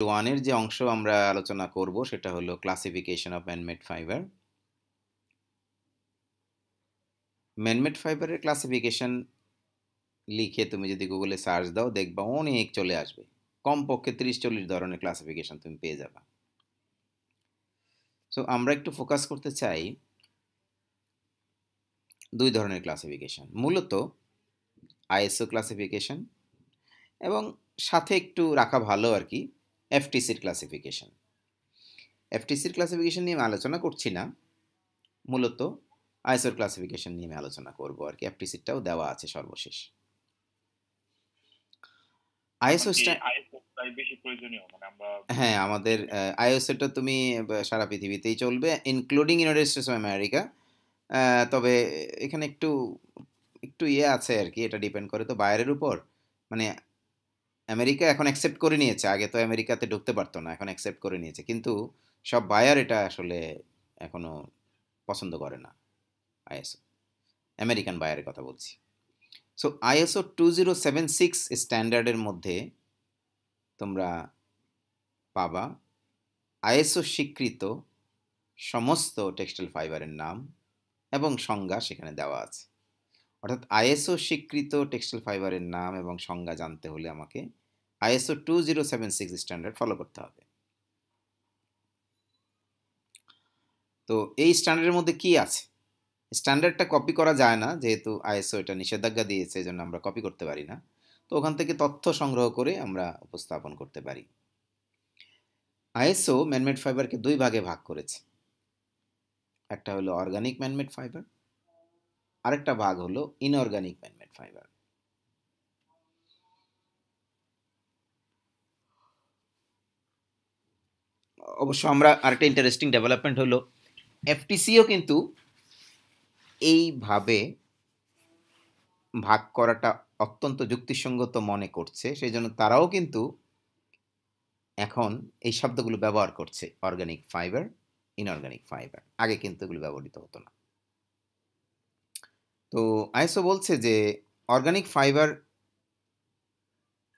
ওয়ানের যে অংশ আমরা আলোচনা করব সেটা হলো classification of man-made fibre. Man-made ফাইবারের ক্লাসিফিকেশন লিখে তুমি যদি গুগলে সার্চ দাও দেখবা অনেক চলে আসবে, কমপক্ষে 30-40 ধরনের ক্লাসিফিকেশন তুমি পেয়ে যাবা। সো আমরা একটু ফোকাস করতে চাই দুই ধরনের ক্লাসিফিকেশন, মূলত আইএসও ক্লাসিফিকেশন এবং সাথে একটু রাখা ভালো আর কি এফটিসির ক্লাসিফিকেশন। এফটিসির ক্লাসিফিকেশন নিয়ে আমি আলোচনা করছি না, মূলত আইএসওর ক্লাসিফিকেশন নিয়ে আমি আলোচনা করব আর কি। এফটিসিটাও দেওয়া আছে সর্বশেষ। আইএসও হ্যাঁ, আমাদের আইএসওটা তুমি সারা পৃথিবীতেই চলবে, including United states of America. তবে এখানে একটু একটু আছে আর কি, এটা ডিপেন্ড করে তো বাইরের উপর। মানে আমেরিকা এখন অ্যাকসেপ্ট করে নিয়েছে, আগে তো আমেরিকাতে ঢুকতে পারতো না, এখন অ্যাকসেপ্ট করে নিয়েছে, কিন্তু সব বায়ার এটা আসলে এখনো পছন্দ করে না আইএসও, আমেরিকান বায়ারের কথা বলছি। সো আইএসও 2076 স্ট্যান্ডার্ডের মধ্যে তোমরা পাবা আইএসও স্বীকৃত সমস্ত টেক্সটাইল ফাইবারের নাম এবং সংজ্ঞা সেখানে দেওয়া আছে। অর্থাৎ আইএসও স্বীকৃত টেক্সটাইল ফাইবারের নাম এবং সংজ্ঞা জানতে হলে আমাকে আইএসও 2076 স্ট্যান্ডার্ড ফলো করতে হবে। তো এই স্ট্যান্ডার্ডের মধ্যে কি আছে? স্ট্যান্ডার্ডটা কপি করা যায় না, যেহেতু আইএসও এটা নিষেধাজ্ঞা দিয়েছে, এই জন্য আমরা কপি করতে পারি না। তো ওখান থেকে তথ্য সংগ্রহ করে আমরা উপস্থাপন করতে পারি। আইএসও ম্যানমেড ফাইবারকে দুই ভাগে ভাগ করেছে, একটা হলো অর্গানিক ম্যানমেড ফাইবার, আরেকটা ভাগ হলো ইনঅর্গানিক ম্যানমেড ফাইবার। অবশ্য আমরা আরেকটা ইন্টারেস্টিং ডেভেলপমেন্ট হলো এফটিসিও কিন্তু এইভাবে ভাগ করাটা অত্যন্ত যুক্তিসঙ্গত মনে করছে, সেই জন্য তারাও কিন্তু এখন এই শব্দগুলো ব্যবহার করছে, অর্গানিক ফাইবার, ইনঅর্গানিক ফাইবার। আগে কিন্তু এগুলো ব্যবহৃত হতো না। তো আইএসও বলছে যে অর্গানিক ফাইবার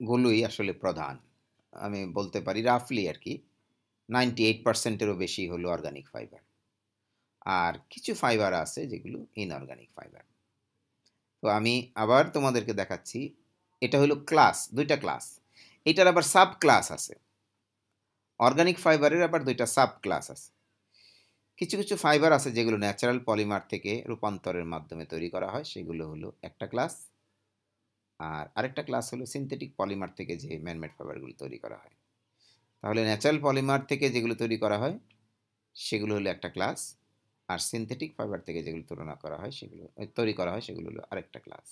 গুলোই আসলে প্রধান। আমি বলতে পারি রাফলি আর কি 98%-এরও বেশি হলো অর্গানিক ফাইবার, আর কিছু ফাইবার আছে যেগুলো ইনঅর্গানিক ফাইবার। তো আমি আবার তোমাদেরকে দেখাচ্ছি, এটা হলো ক্লাস, দুইটা ক্লাস। এটার আবার সাব ক্লাস আছে, অর্গানিক ফাইবারের আবার দুইটা সাব ক্লাস আছে। কিছু কিছু ফাইবার আছে যেগুলো ন্যাচারাল পলিমার থেকে রূপান্তরের মাধ্যমে তৈরি করা হয়, সেগুলো হলো একটা ক্লাস। আর আরেকটা ক্লাস হলো সিনথেটিক পলিমার থেকে যে ম্যানমেড ফাইবারগুলো তৈরি করা হয়। তাহলে ন্যাচারাল পলিমার থেকে যেগুলো তৈরি করা হয় সেগুলো হলো একটা ক্লাস, আর সিনথেটিক ফাইবার থেকে যেগুলো তুলনা করা হয় সেগুলো তৈরি করা হয় সেগুলো হলো আরেকটা ক্লাস।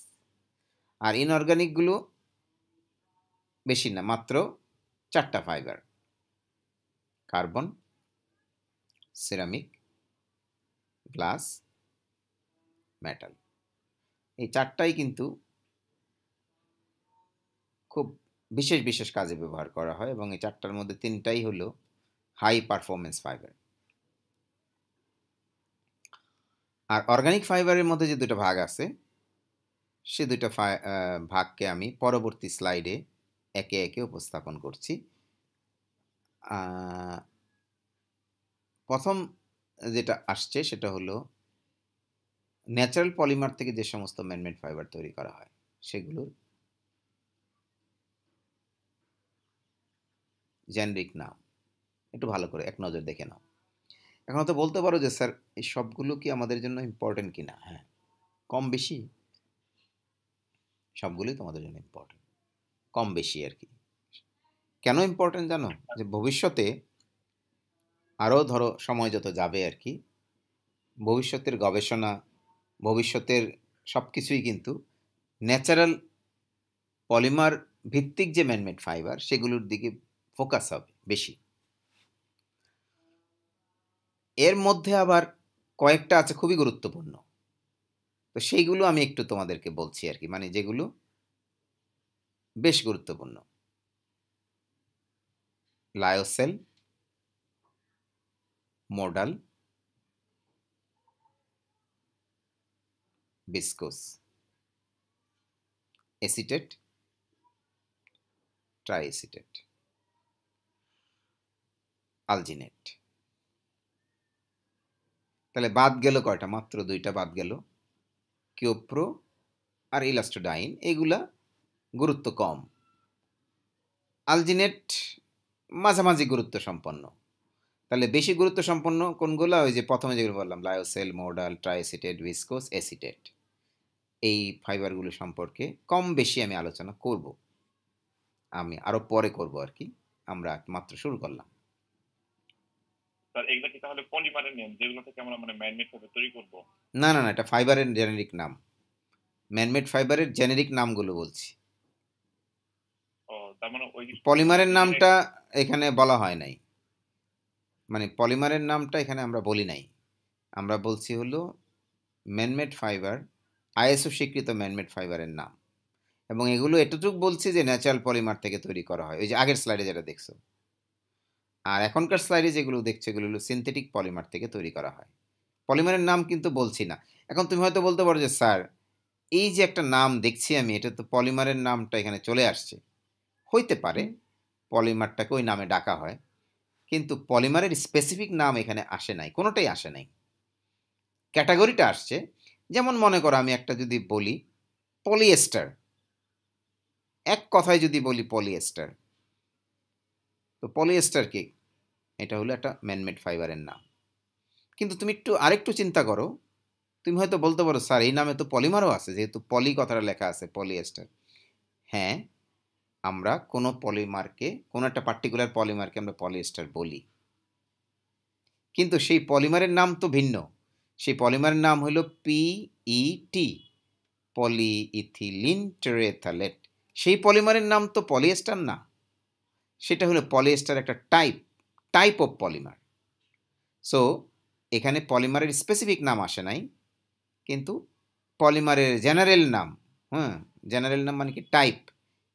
আর ইনঅর্গানিকগুলো বেশি না, মাত্র 4টা fibre: carbon, ceramic, glass, metal. এই 4টাই কিন্তু খুব বিশেষ বিশেষ কাজে ব্যবহার করা হয়, এবং এই 4টার মধ্যে 3টাই হলো হাই পারফরমেন্স ফাইবার। আর অর্গানিক ফাইবারের মধ্যে যে দুটো ভাগ আছে, সে দুটো ভাগকে আমি পরবর্তী স্লাইডে একে একে উপস্থাপন করছি। প্রথম যেটা আসছে সেটা হলো ন্যাচারাল পলিমার থেকে যে সমস্ত ম্যানমেড ফাইবার তৈরি করা হয় সেগুলোর জেনেরিক নাম একটু ভালো করে এক নজর দেখে নাও। এখন তো বলতে পারো যে স্যার এই সবগুলো কি আমাদের জন্য ইম্পর্টেন্ট কিনা? হ্যাঁ, কম বেশি সবগুলোই তোমাদের জন্য ইম্পর্টেন্ট, কম বেশি আর কি। কেন ইম্পর্টেন্ট জানো? যে ভবিষ্যতে আরও ধরো সময় যত যাবে আর কি, ভবিষ্যতের গবেষণা, ভবিষ্যতের সব কিছুই কিন্তু ন্যাচারাল পলিমার ভিত্তিক যে ম্যানমেড ফাইবার সেগুলোর দিকে ফোকাস হবে বেশি। এর মধ্যে আবার কয়েকটা আছে খুবই গুরুত্বপূর্ণ, তো সেইগুলো আমি একটু তোমাদেরকে বলছি আর কি, মানে যেগুলো বেশ গুরুত্বপূর্ণ: লায়োসেল, মোডাল, বিস্কোস, এসিটেট, ট্রাইএসিটেট। আলজিনেট। তাহলে বাদ গেল কয়টা? মাত্র 2টা বাদ গেল, কিওপ্রো আর ইলাস্টোডাইন। এগুলা গুরুত্ব কম। আলজিনেট মাঝামাঝি গুরুত্ব সম্পন্ন। তাহলে বেশি গুরুত্ব সম্পন্ন কোনগুলো? ওই যে প্রথমে যেগুলো বললাম, লায়োসেল, মোডাল, ট্রাইসিটেট, ভিসকোস, এসিটেট। এই ফাইবারগুলো সম্পর্কে কম বেশি আমি আলোচনা করব, আমি আরো পরে করব আর কি, আমরা মাত্র শুরু করলাম। স্যার এগুলা কি তাহলে পলিমারের নেম, যেগুলো থেকে আমরা মানে ম্যানমেড ভাবে তৈরি করব? না না না, এটা ফাইবারের জেনেরিক নাম, ম্যানমেড ফাইবারের জেনেরিক নামগুলো বলছি। ও তার মানে ওই পলিমারের নামটা এখানে বলা হয় নাই, মানে পলিমারের নামটা এখানে আমরা বলি নাই। আমরা বলছি হলো ম্যানমেড ফাইবার, আইএসও স্বীকৃত ম্যানমেড ফাইবারের নাম। এবং এগুলো এতটুকু বলছি যে ন্যাচারাল পলিমার থেকে তৈরি করা হয়, ওই যে আগের স্লাইডে যেটা দেখছো। আর এখনকার স্লাইডে যেগুলো দেখছো এগুলো হলো সিনথেটিক পলিমার থেকে তৈরি করা হয়। পলিমারের নাম কিন্তু বলছি না। এখন তুমি হয়তো বলতে পারো যে স্যার এই যে একটা নাম দেখছি আমি, এটা তো পলিমারের নামটা এখানে চলে আসছে। হইতে পারে পলিমারটাকে ওই নামে ডাকা হয়, কিন্তু পলিমারের স্পেসিফিক নাম এখানে আসে নাই, কোনোটাই আসে নাই। ক্যাটাগরিটা আসছে। যেমন মনে করো আমি একটা যদি বলি পলিয়েস্টার, এক কথায় যদি বলি পলিয়েস্টার, তো পলিয়েস্টার কি? এটা হলো একটা ম্যানমেড ফাইবারের নাম। কিন্তু তুমি আরেকটু চিন্তা করো, তুমি হয়তো বলতে পারো স্যার এই নামে তো পলিমারও আছে, যেহেতু পলি কথাটা লেখা আছে, পলিয়েস্টার। হ্যাঁ, আমরা কোনো পলিমারকে, কোনো একটা পার্টিকুলার পলিমারকে আমরা পলিয়েস্টার বলি, কিন্তু সেই পলিমারের নাম তো ভিন্ন। সেই পলিমারের নাম হলো পিইটি, পলিইথিলিন টেরেথালেট। সেই পলিমারের নাম তো পলিয়েস্টার না, সেটা হলো পলিয়েস্টার একটা টাইপ অফ পলিমার। সো এখানে পলিমারের স্পেসিফিক নাম আসে নাই, কিন্তু পলিমারের জেনারেল নাম, জেনারেল নাম মানে কি টাইপ,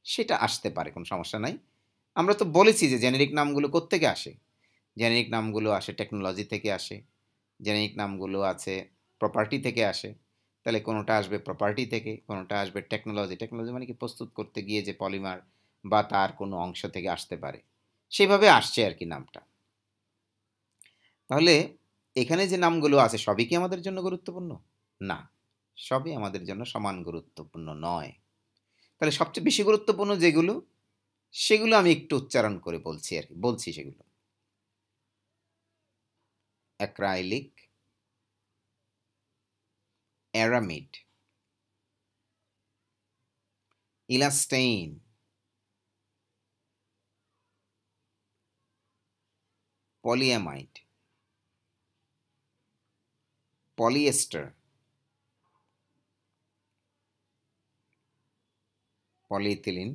সেটা আসতে পারে, কোনো সমস্যা নাই। আমরা তো বলেছি যে জেনেরিক নামগুলো কোত্থেকে আসে। জেনেরিক নামগুলো আসে টেকনোলজি থেকে আসে, জেনেরিক নামগুলো আছে প্রপার্টি থেকে আসে। তাহলে কোনোটা আসবে প্রপার্টি থেকে, কোনোটা আসবে টেকনোলজি। টেকনোলজি মানে কি প্রস্তুত করতে গিয়ে যে পলিমার বা তার কোনো অংশ থেকে আসতে পারে, সেভাবে আসছে আর কি নামটা। তাহলে এখানে যে নামগুলো আছে সবই কি আমাদের জন্য গুরুত্বপূর্ণ? না, সবই আমাদের জন্য সমান গুরুত্বপূর্ণ নয়। তাহলে সবচেয়ে বেশি গুরুত্বপূর্ণ যেগুলো, সেগুলো আমি একটু উচ্চারণ করে বলছি আর কি, বলছি সেগুলো: acrylic, aramid, elastane, polyamide, polyester, polyethylene,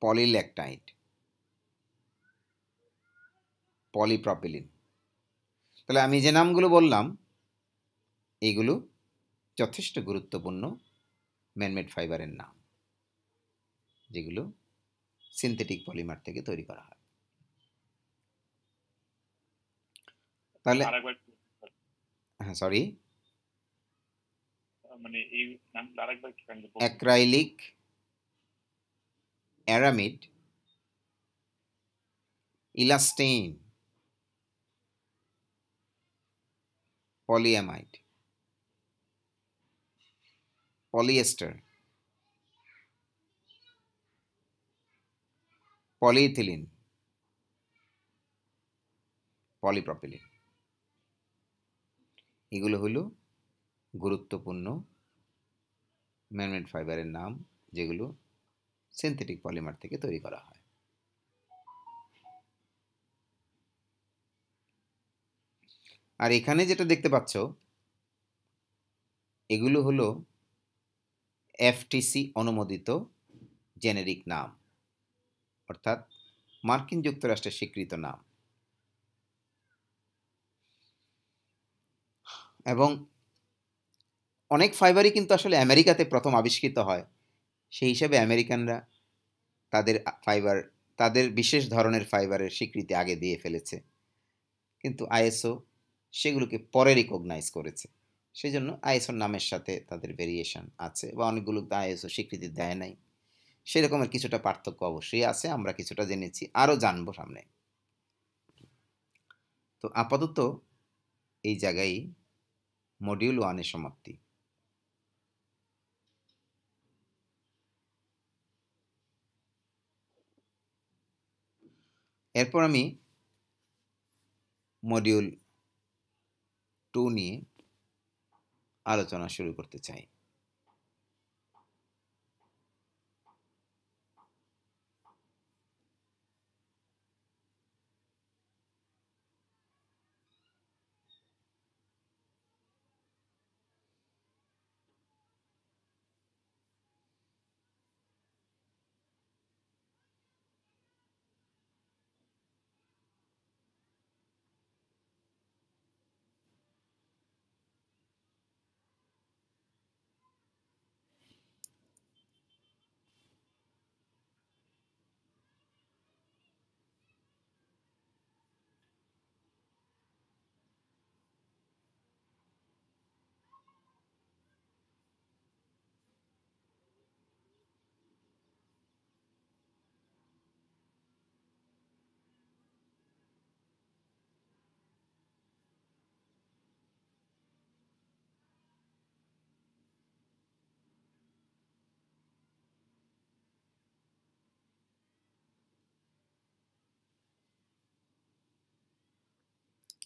polylactide, polypropylene. তাহলে আমি যে নামগুলো বললাম এইগুলো যথেষ্ট গুরুত্বপূর্ণ ম্যানমেড ফাইবারের নাম, যেগুলো সিনথেটিক পলিমার থেকে তৈরি করা হয়। তাহলে হ্যাঁ, সরি, মানে এই নামটা আরেকবার কি কাইন্ডলি বলুন? Acrylic, aramid, elastane, polyamide, polyester, polyethylene, polypropylene. এগুলো হলো গুরুত্বপূর্ণ ম্যানমেড ফাইবারের নাম, যেগুলো সিনথেটিক পলিমার থেকে তৈরি করা হয়। আর এখানে যেটা দেখতে পাচ্ছ এগুলো হলো এফটিসি অনুমোদিত জেনেরিক নাম, অর্থাৎ মার্কিন যুক্তরাষ্ট্রের স্বীকৃত নাম। এবং অনেক ফাইবারই কিন্তু আসলে আমেরিকাতে প্রথম আবিষ্কৃত হয়, সেই হিসাবে আমেরিকানরা তাদের ফাইবার, তাদের বিশেষ ধরনের ফাইবারের স্বীকৃতি আগে দিয়ে ফেলেছে, কিন্তু আইএসও সেগুলোকে পরে রিকগনাইজ করেছে। সেই জন্য আইএসওর নামের সাথে তাদের ভেরিয়েশন আছে, বা অনেকগুলো আইএসও স্বীকৃতি দেয় নাই, সেরকমের কিছুটা পার্থক্য অবশ্যই আছে, আমরা কিছুটা জেনেছি, আরও জানবো সামনে। তো আপাতত এই জায়গায় মডিউল 1-এর সমাপ্তি। এরপর আমি মডিউল 2 নিয়ে আলোচনা শুরু করতে চাই।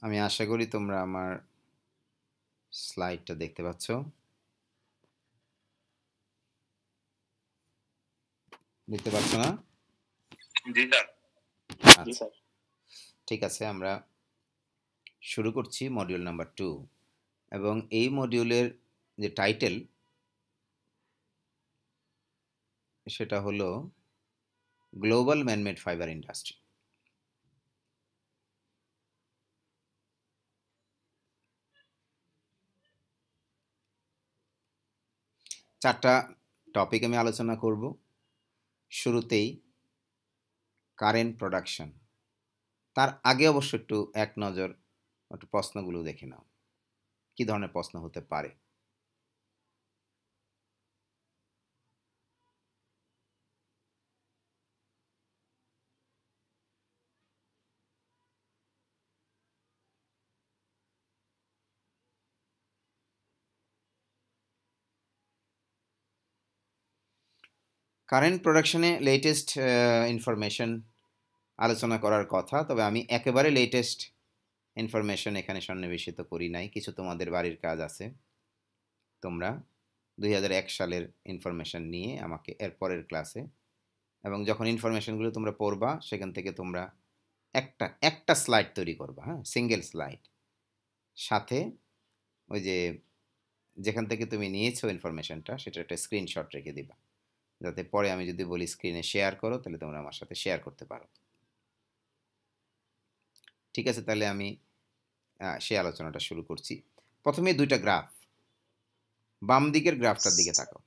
আমি আশা করি তোমরা আমার স্লাইডটা দেখতে পাচ্ছ। দেখতে পাচ্ছ না? জি স্যার। আচ্ছা, ঠিক আছে, আমরা শুরু করছি মডিউল নাম্বার 2। এবং এই মডিউলের যে টাইটেল সেটা হলো গ্লোবাল ম্যানমেড ফাইবার ইন্ডাস্ট্রি। চারটা টপিক আমি আলোচনা করব। শুরুতেই কারেন্ট প্রোডাকশন। তার আগে অবশ্য একটু এক নজর একটু প্রশ্নগুলো দেখে নাও, কি ধরনের প্রশ্ন হতে পারে। কারেন্ট প্রোডাকশনে লেটেস্ট ইনফরমেশন আলোচনা করার কথা, তবে আমি একেবারে লেটেস্ট ইনফরমেশন এখানে সন্নিবেশিত করি নাই। কিছু তোমাদের বাড়ির কাজ আছে, তোমরা 2001 সালের ইনফরমেশন নিয়ে আমাকে এরপরের ক্লাসে, এবং যখন ইনফরমেশনগুলো তোমরা পড়বা সেখান থেকে তোমরা একটা স্লাইড তৈরি করবা, হ্যাঁ, সিঙ্গেল স্লাইড, সাথে ওই যে যেখান থেকে তুমি নিয়েছো ইনফরমেশনটা সেটা একটা স্ক্রিনশট রেখে দিবা, যাতে পরে আমি যদি বলি স্ক্রিনে শেয়ার করো তাহলে তোমরা আমার সাথে শেয়ার করতে পারো। ঠিক আছে, তাহলে আমি সেই আলোচনাটা শুরু করছি। প্রথমে দুইটা গ্রাফ, বাম দিকের গ্রাফটার দিকে তাকাও।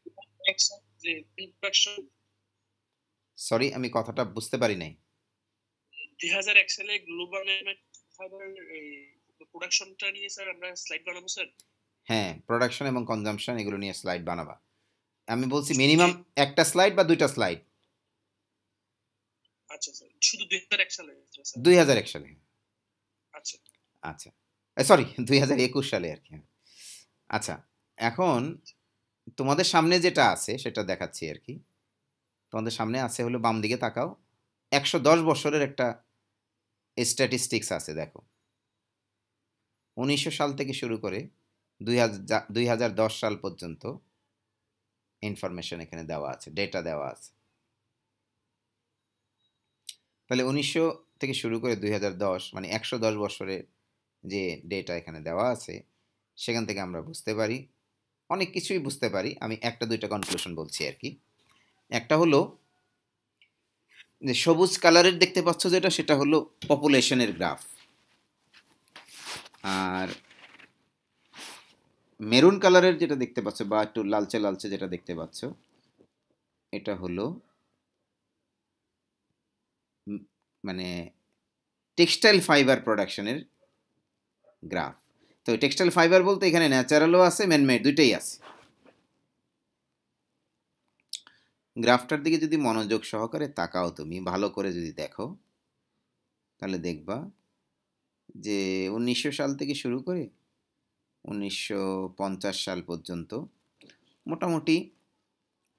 সরি, আমি কথাটা বুঝতে পারি নাই। 2001 সালে গ্লোবাল ফাইবার প্রোডাকশনটা নিয়ে স্যার আমরা স্লাইড বানাবো স্যার। হ্যাঁ, প্রোডাকশন এবং কনজাম্পশন এগুলো নিয়ে স্লাইড বানাবা। আমি বলছি মিনিমাম একটা স্লাইড বা দুইটা স্লাইড। আচ্ছা স্যার, শুধু 2001 সালে? 2001 সালে। আচ্ছা আচ্ছা, সরি 2021 সালে আর কি। আচ্ছা, এখন তোমাদের সামনে যেটা আছে সেটা দেখাচ্ছি আর কি। তোমাদের সামনে আছে হলো, বাম দিকে তাকাও, 110 বছরের একটা স্ট্যাটিস্টিক্স আছে, দেখো 1900 সাল থেকে শুরু করে 2010 সাল পর্যন্ত ইনফরমেশন এখানে দেওয়া আছে, ডেটা দেওয়া আছে। তাহলে 1900 থেকে শুরু করে 2010, মানে 110 বছরের যে ডেটা এখানে দেওয়া আছে, সেখান থেকে আমরা বুঝতে পারি, অনেক কিছুই বুঝতে পারি। আমি একটা দুইটা কনক্লুশন বলছি আর কি। একটা হলো যে সবুজ কালারের দেখতে পাচ্ছ যেটা, সেটা হলো পপুলেশনের গ্রাফ, আর মেরুন কালারের যেটা দেখতে পাচ্ছ বা একটু লালচে লালচে যেটা দেখতে পাচ্ছ, এটা হলো মানে টেক্সটাইল ফাইবার প্রোডাকশনের গ্রাফ। তো টেক্সটাইল ফাইবার বলতে এখানে ন্যাচারালও আছে, ম্যানমেড, দুইটাই আছে। গ্রাফটার দিকে যদি মনোযোগ সহকারে তাকাও, তুমি ভালো করে যদি দেখো, তাহলে দেখবা যে 1900 সাল থেকে শুরু করে 1950 সাল পর্যন্ত মোটামুটি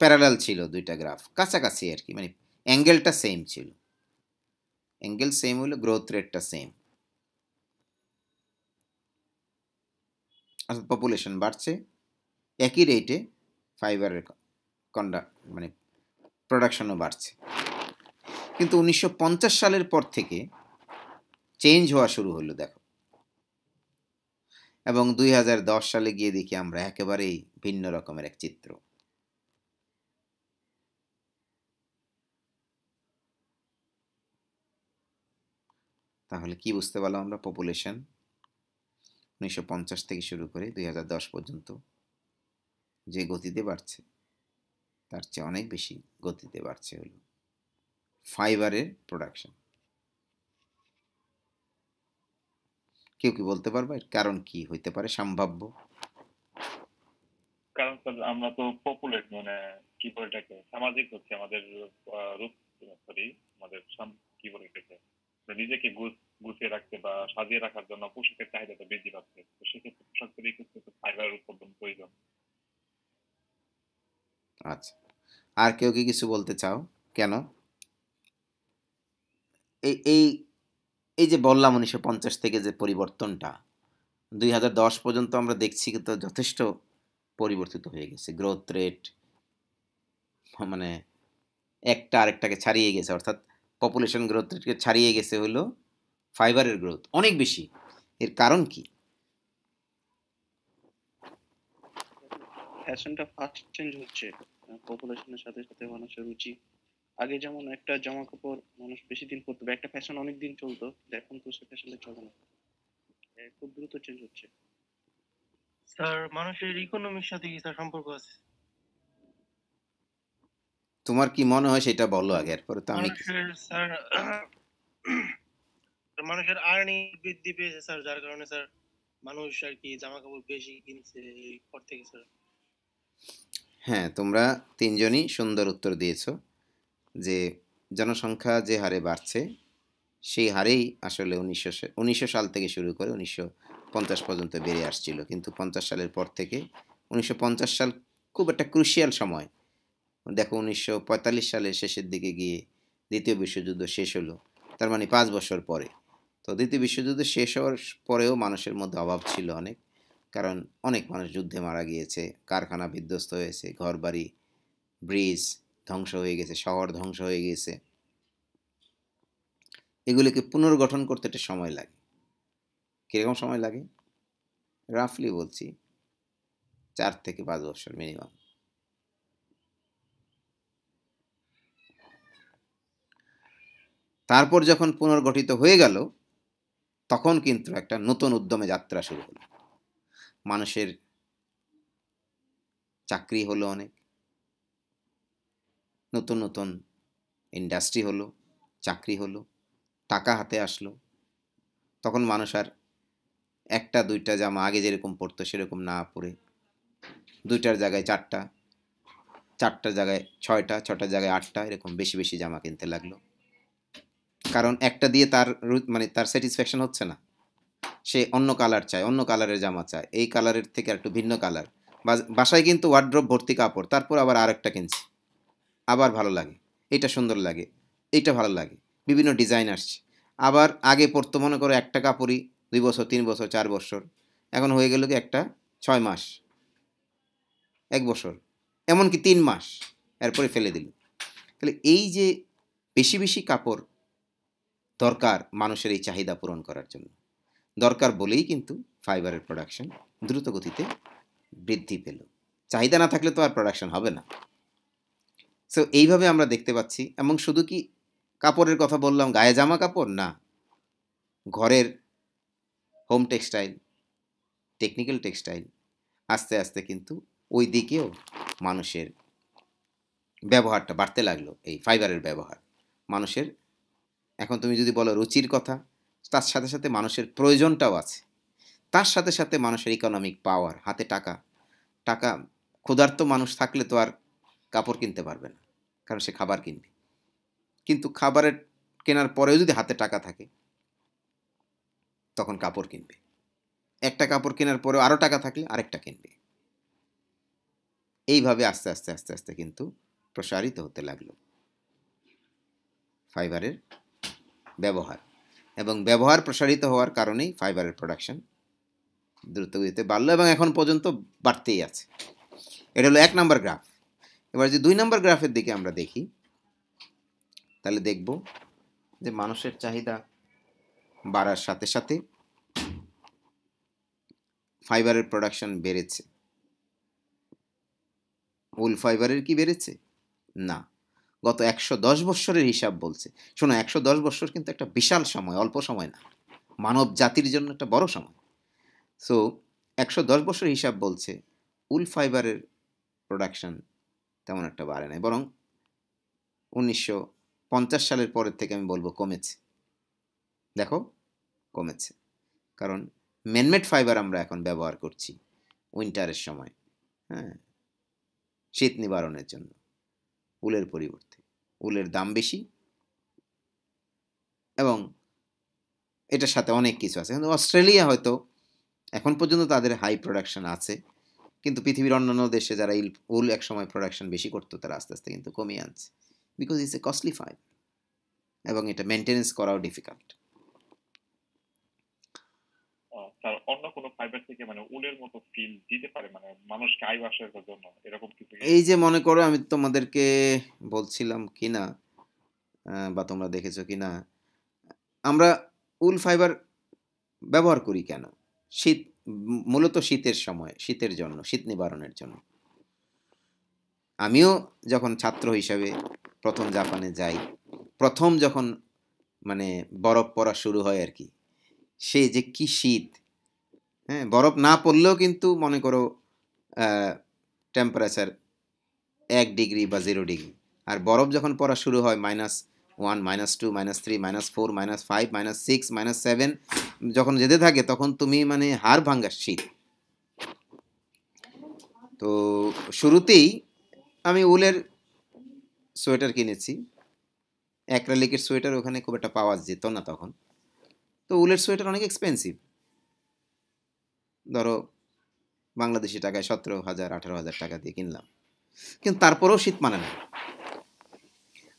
প্যারালাল ছিল দুইটা গ্রাফ, কাছাকাছি আর কি, মানে অ্যাঙ্গেলটা সেম ছিল। অ্যাঙ্গেল সেম হলো, গ্রোথ রেটটা সেম, অর্থাৎ পপুলেশন বাড়ছে, একই রেটে ফাইবারের মানে প্রোডাকশনও বাড়ছে। কিন্তু 1950 সালের পর থেকে চেঞ্জ হওয়া শুরু হলো দেখো, এবং 2010 সালে গিয়ে দেখি আমরা একেবারেই ভিন্ন রকমের এক চিত্র। তাহলে কি বুঝতে পারলাম আমরা? পপুলেশন 1950 থেকে শুরু করে 2010 পর্যন্ত যে গতিতে বাড়ছে, তার চেয়ে অনেক বেশি গতিতে বাড়ছে হলো ফাইবারের প্রোডাকশন। কেউ কি বলতে পারবে কারণ কি হইতে পারে সম্ভাব্য? কারণ স্যার আমরা তো পপুলেট, মানে কি বলে এটাকে, সামাজিক হচ্ছে আমাদের রূপ, সরি আমাদের কি বলে এটাকে, নিজেকে গুছিয়ে রাখতে বা সাজিয়ে রাখার জন্য পোশাকের চাহিদাটা বৃদ্ধি পাচ্ছে। তো সেক্ষেত্রে পোশাক তৈরি করতে ফাইবার উৎপাদন প্রয়োজন। আচ্ছা, আর কেউ কি কিছু বলতে চাও কেন? এই এই এই যে বললাম 1950 থেকে যে পরিবর্তনটা 2010 পর্যন্ত আমরা দেখছি, কিন্তু যথেষ্ট পরিবর্তিত হয়ে গেছে। গ্রোথ রেট মানে একটা আরেকটাকে ছাড়িয়ে গেছে, অর্থাৎ পপুলেশন গ্রোথ রেটকে ছাড়িয়ে গেছে হলো ফাইবারের গ্রোথ অনেক বেশি। এর কারণ কি? ফ্যাশনটা ফাস্ট চেঞ্জ হচ্ছে পপুলেশনের সাথে সাথে মানুষের রুচি। আগে যেমন একটা জামা কাপড় মানুষ বেশি দিন পরতো বা একটা ফ্যাশন অনেক দিন চলতো, এখন তো সে ফ্যাশনটা চলে না, খুব দ্রুত চেঞ্জ হচ্ছে। স্যার মানুষের ইকোনমির সাথে কি স্যার সম্পর্ক আছে? তোমার কি মনে হয় সেটা বলো আগে, এরপরে তো আমি মানুষের স্যার মানুষের আর্নিং বৃদ্ধি পেয়েছে স্যার, যার কারণে স্যার মানুষ আর কি জামা কাপড় বেশি কিনছে এই পর থেকে স্যার। হ্যাঁ, তোমরা তিনজনই সুন্দর উত্তর দিয়েছো যে জনসংখ্যা যে হারে বাড়ছে সেই হারেই আসলে 1900 সাল থেকে শুরু করে 1950 পর্যন্ত বেড়ে আসছিল। কিন্তু 50 সালের পর থেকে 1950 সাল খুব একটা ক্রুশিয়াল সময়। দেখো 1945 সালের শেষের দিকে গিয়ে দ্বিতীয় বিশ্বযুদ্ধ শেষ হলো, তার মানে 5 বছর পরে। তো দ্বিতীয় বিশ্বযুদ্ধ শেষ হওয়ার পরেও মানুষের মধ্যে অভাব ছিল অনেক, কারণ অনেক মানুষ যুদ্ধে মারা গিয়েছে, কারখানা বিধ্বস্ত হয়েছে, ঘরবাড়ি ব্রিজ ধ্বংস হয়ে গেছে, শহর ধ্বংস হয়ে গেছে। এগুলিকে পুনর্গঠন করতে একটা সময় লাগে। কীরকম সময় লাগে? রাফলি বলছি 4 থেকে 5 বছর মিনিমাম। তারপর যখন পুনর্গঠিত হয়ে গেল, তখন কিন্তু একটা নতুন উদ্যমে যাত্রা শুরু হলো। মানুষের চাকরি হলো অনেক, নতুন নতুন ইন্ডাস্ট্রি হলো, চাকরি হলো, টাকা হাতে আসলো। তখন মানুষ আর একটা দুইটা জামা আগে যেরকম পরতো সেরকম না পরে 2টার জায়গায় 4টা, 4টার জায়গায় 6টা, 6টার জায়গায় 8টা, এরকম বেশি বেশি জামা কিনতে লাগলো। কারণ একটা দিয়ে তার মানে তার স্যাটিসফ্যাকশন হচ্ছে না, সে অন্য কালার চায়, অন্য কালারের জামা চায়, এই কালারের থেকে একটু ভিন্ন কালার। বাসায় কিন্তু ওয়ার্ড্রোব ভর্তি কাপড়, তারপর আবার আরেকটা কিনছি, আবার ভালো লাগে, এটা সুন্দর লাগে, এইটা ভালো লাগে, বিভিন্ন ডিজাইন আসছে। আবার আগে পরতো মনে করো একটা কাপড়ই 2 বছর 3 বছর 4 বছর, এখন হয়ে গেল কি একটা 6 মাস, 1 বছর, এমনকি 3 মাস, এরপরে ফেলে দিল। তাহলে এই যে বেশি বেশি কাপড় দরকার মানুষের এই চাহিদা পূরণ করার জন্য, দরকার বলেই কিন্তু ফাইবারের প্রোডাকশন দ্রুত গতিতে বৃদ্ধি পেল। চাহিদা না থাকলে তো আর প্রোডাকশন হবে না। সো এইভাবে আমরা দেখতে পাচ্ছি। এবং শুধু কি কাপড়ের কথা বললাম, গায়ে জামা কাপড় না, ঘরের হোম টেক্সটাইল, টেকনিক্যাল টেক্সটাইল, আস্তে আস্তে কিন্তু ওই দিকেও মানুষের ব্যবহারটা বাড়তে লাগলো। এই ফাইবারের ব্যবহার মানুষের, এখন তুমি যদি বলো রুচির কথা, তার সাথে সাথে মানুষের প্রয়োজনটাও আছে, তার সাথে সাথে মানুষের ইকোনমিক পাওয়ার, হাতে টাকা, ক্ষুধার্ত মানুষ থাকলে তো আর কাপড় কিনতে পারবে না, কারণ সে খাবার কিনবে। কিন্তু খাবারের কেনার পরেও যদি হাতে টাকা থাকে তখন কাপড় কিনবে। একটা কাপড় কেনার পরেও আরও টাকা থাকলে আরেকটা কিনবে। এইভাবে আস্তে আস্তে আস্তে আস্তে কিন্তু প্রসারিত হতে লাগলো ফাইবারের ব্যবহার, এবং ব্যবহার প্রসারিত হওয়ার কারণেই ফাইবারের প্রোডাকশন দ্রুতগতিতে বাড়লো এবং এখন পর্যন্ত বাড়তেই আছে। এটা হলো 1 নম্বর গ্রাফ। এবার যে 2 নম্বর গ্রাফের দিকে আমরা দেখি, তাহলে দেখব যে মানুষের চাহিদা বাড়ার সাথে সাথে ফাইবারের প্রোডাকশন বেড়েছে। উল ফাইবারের কি বেড়েছে? না। গত 110 বৎসরের হিসাব বলছে। শোনো, 110 বৎসর কিন্তু একটা বিশাল সময়, অল্প সময় না, মানব জাতির জন্য একটা বড় সময়। সো 110 বছরের হিসাব বলছে উল ফাইবারের প্রোডাকশন তেমন একটা বাড়ে নাই, বরং 1950 সালের পরের থেকে আমি বলবো কমেছে। দেখো, কমেছে, কারণ ম্যানমেড ফাইবার আমরা এখন ব্যবহার করছি উইন্টারের সময়, হ্যাঁ, শীত নিবারণের জন্য উলের পরিবর্তে। উলের দাম বেশি এবং এটার সাথে অনেক কিছু আছে। কিন্তু অস্ট্রেলিয়া হয়তো এখন পর্যন্ত তাদের হাই প্রোডাকশন আছে, কিন্তু পৃথিবীর অন্যান্য দেশে যারা উল এক সময় প্রোডাকশন বেশি করতো তারা আস্তে আস্তে কিন্তু কমিয়ে আনছে, because it's a costly fibre এবং এটা মেনটেনেন্স করাও ডিফিকাল্ট। স্যার, অন্য কোনো ফাইবার থেকে মানে উলের মতো ফিল দিতে পারে, মানে মানুষকে আয় আসার জন্য এরকম কিছু? এই যে মনে করো আমি তোমাদেরকে বলছিলাম কিনা বা তোমরা দেখেছো কিনা, আমরা উল ফাইবার ব্যবহার করি কেন? শীত, মূলত শীতের সময়, শীতের জন্য, শীত নিবারণের জন্য। আমিও যখন ছাত্র হিসাবে প্রথম জাপানে যাই, প্রথম যখন মানে বরফ পড়া শুরু হয় আর কি, সে যে কি শীত, হ্যাঁ, বরফ না পড়লেও কিন্তু মনে করো টেম্পারেচার 1 ডিগ্রি বা 0 ডিগ্রি, আর বরফ যখন পড়া শুরু হয় -1, -2, -3, -4, -5, -6, -7 যখন যেতে থাকে তখন তুমি মানে হাড় ভাঙ্গা শীত। তো শুরুতেই আমি উলের সোয়েটার কিনেছি। অ্যাক্রিলিকের সোয়েটার ওখানে খুব একটা পাওয়া যেত না তখন, তো উলের সোয়েটার অনেক এক্সপেন্সিভ, ধরো বাংলাদেশি টাকায় 17,000 18,000 টাকা দিয়ে কিনলাম, কিন্তু তারপরেও শীত মানে না।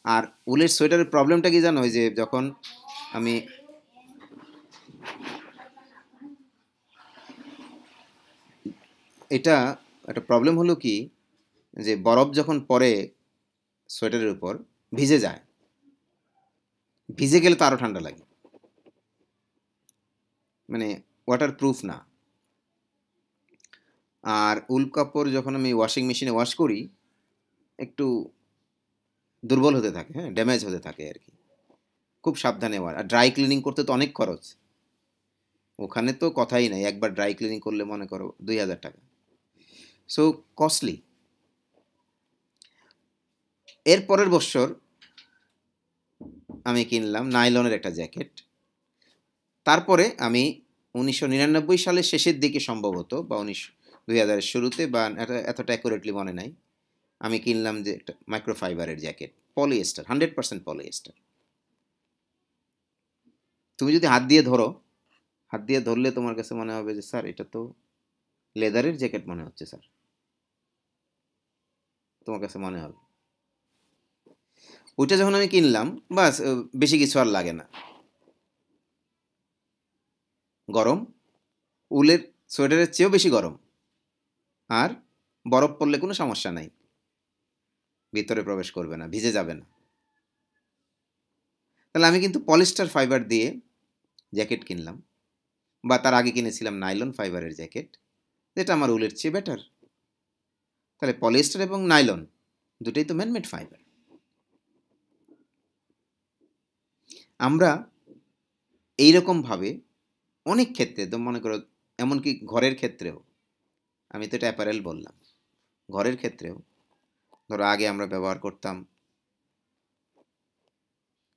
আর উলের সোয়েটারের প্রবলেমটা কি জানো? যে যখন আমি এটা একটা প্রবলেম হলো কি, যে বরফ যখন পড়ে সোয়েটারের উপর ভিজে যায়, ভিজে গেলে তো আরও ঠান্ডা লাগে, মানে ওয়াটার প্রুফ না। আর উল কাপড় যখন আমি ওয়াশিং মেশিনে ওয়াশ করি একটু দুর্বল হতে থাকে, হ্যাঁ, ড্যামেজ হতে থাকে আর কি, খুব সাবধানে ওয়ার। আর ড্রাই ক্লিনিং করতে তো অনেক খরচ, ওখানে তো কথাই নাই, একবার ড্রাই ক্লিনিং করলে মনে করো 2,000 টাকা, সো কস্টলি। এর পরের বছর আমি কিনলাম নাইলনের একটা জ্যাকেট। তারপরে আমি 1999 সালের শেষের দিকে সম্ভবত, বা 2000-এর শুরুতে, বা এতটা অ্যাকুরেটলি মনে নাই, আমি কিনলাম যে একটা মাইক্রোফাইবারের জ্যাকেট, পলিয়েস্টার, 100% পলিয়েস্টার। তুমি যদি হাত দিয়ে ধরো, হাত দিয়ে ধরলে তোমার কাছে মনে হবে যে স্যার এটা তো লেদারের জ্যাকেট মনে হচ্ছে স্যার, তোমার কাছে মনে হবে। ওইটা যখন আমি কিনলাম, বাস বেশি কিছু আর লাগে না, গরম, উলের সোয়েটারের চেয়েও বেশি গরম, আর বরফ পড়লে কোনো সমস্যা নাই, ভিতরে প্রবেশ করবে না, ভিজে যাবে না। তাহলে আমি কিন্তু পলিস্টার ফাইবার দিয়ে জ্যাকেট কিনলাম, বা তার আগে কিনেছিলাম নাইলন ফাইবারের জ্যাকেট, যেটা আমার উলের চেয়ে বেটার। তাহলে পলিস্টার এবং নাইলন দুটোই তো ম্যানমেড ফাইবার। আমরা এইরকমভাবে অনেক ক্ষেত্রে, তো মনে করো এমনকি ঘরের ক্ষেত্রেও, আমি তো এটা অ্যাপারেল বললাম, ঘরের ক্ষেত্রেও ধরো আগে আমরা ব্যবহার করতাম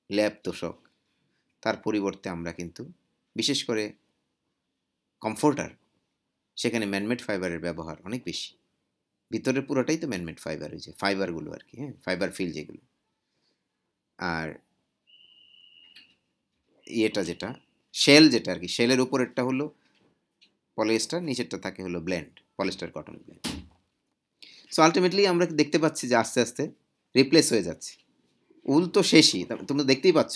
ল্যাপ তোষক, তার পরিবর্তে আমরা কিন্তু বিশেষ করে কমফোর্টার, সেখানে ম্যানমেড ফাইবারের ব্যবহার অনেক বেশি। ভিতরের পুরোটাই তো ম্যানমেড ফাইবার, হয়েছে ফাইবারগুলো আর কি, হ্যাঁ, ফাইবার ফিল যেগুলো। আর ইয়েটা যেটা শেল, যেটা আর কি, শেলের উপরেরটা হলো পলিয়েস্টার, নিচেরটা থাকে হলো blend, polyester cotton blend. So ultimately আমরা দেখতে পাচ্ছি যে আস্তে আস্তে রিপ্লেস হয়ে যাচ্ছে। উল তো শেষই, তোমরা দেখতেই পাচ্ছ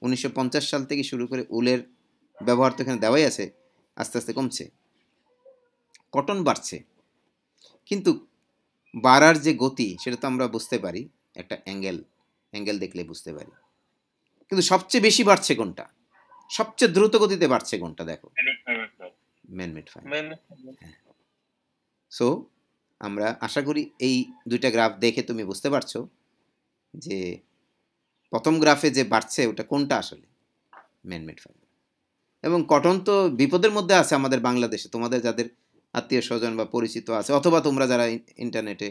1950 সাল থেকে শুরু করে উলের ব্যবহার তো এখানে দেওয়াই আছে, আস্তে আস্তে কমছে, কটন বাড়ছে। কিন্তু বাড়ার যে গতি সেটা তো আমরা বুঝতে পারি, একটা অ্যাঙ্গেল দেখলে বুঝতে পারি। কিন্তু সবচেয়ে বেশি বাড়ছে কোনটা, সবচেয়ে দ্রুত গতিতে বাড়ছে কোনটা, দেখো, ম্যানমেড ফাইবার। সো আমরা আশা করি এই দুইটা গ্রাফ দেখে তুমি বুঝতে পারছো যে প্রথম গ্রাফে যে বাড়ছে ওটা কোনটা আসলে ম্যানমেড ফাইবার। এবং কটন তো বিপদের মধ্যে আছে আমাদের বাংলাদেশে, তোমাদের যাদের আত্মীয় স্বজন বা পরিচিত আছে, অথবা তোমরা যারা ইন্টারনেটে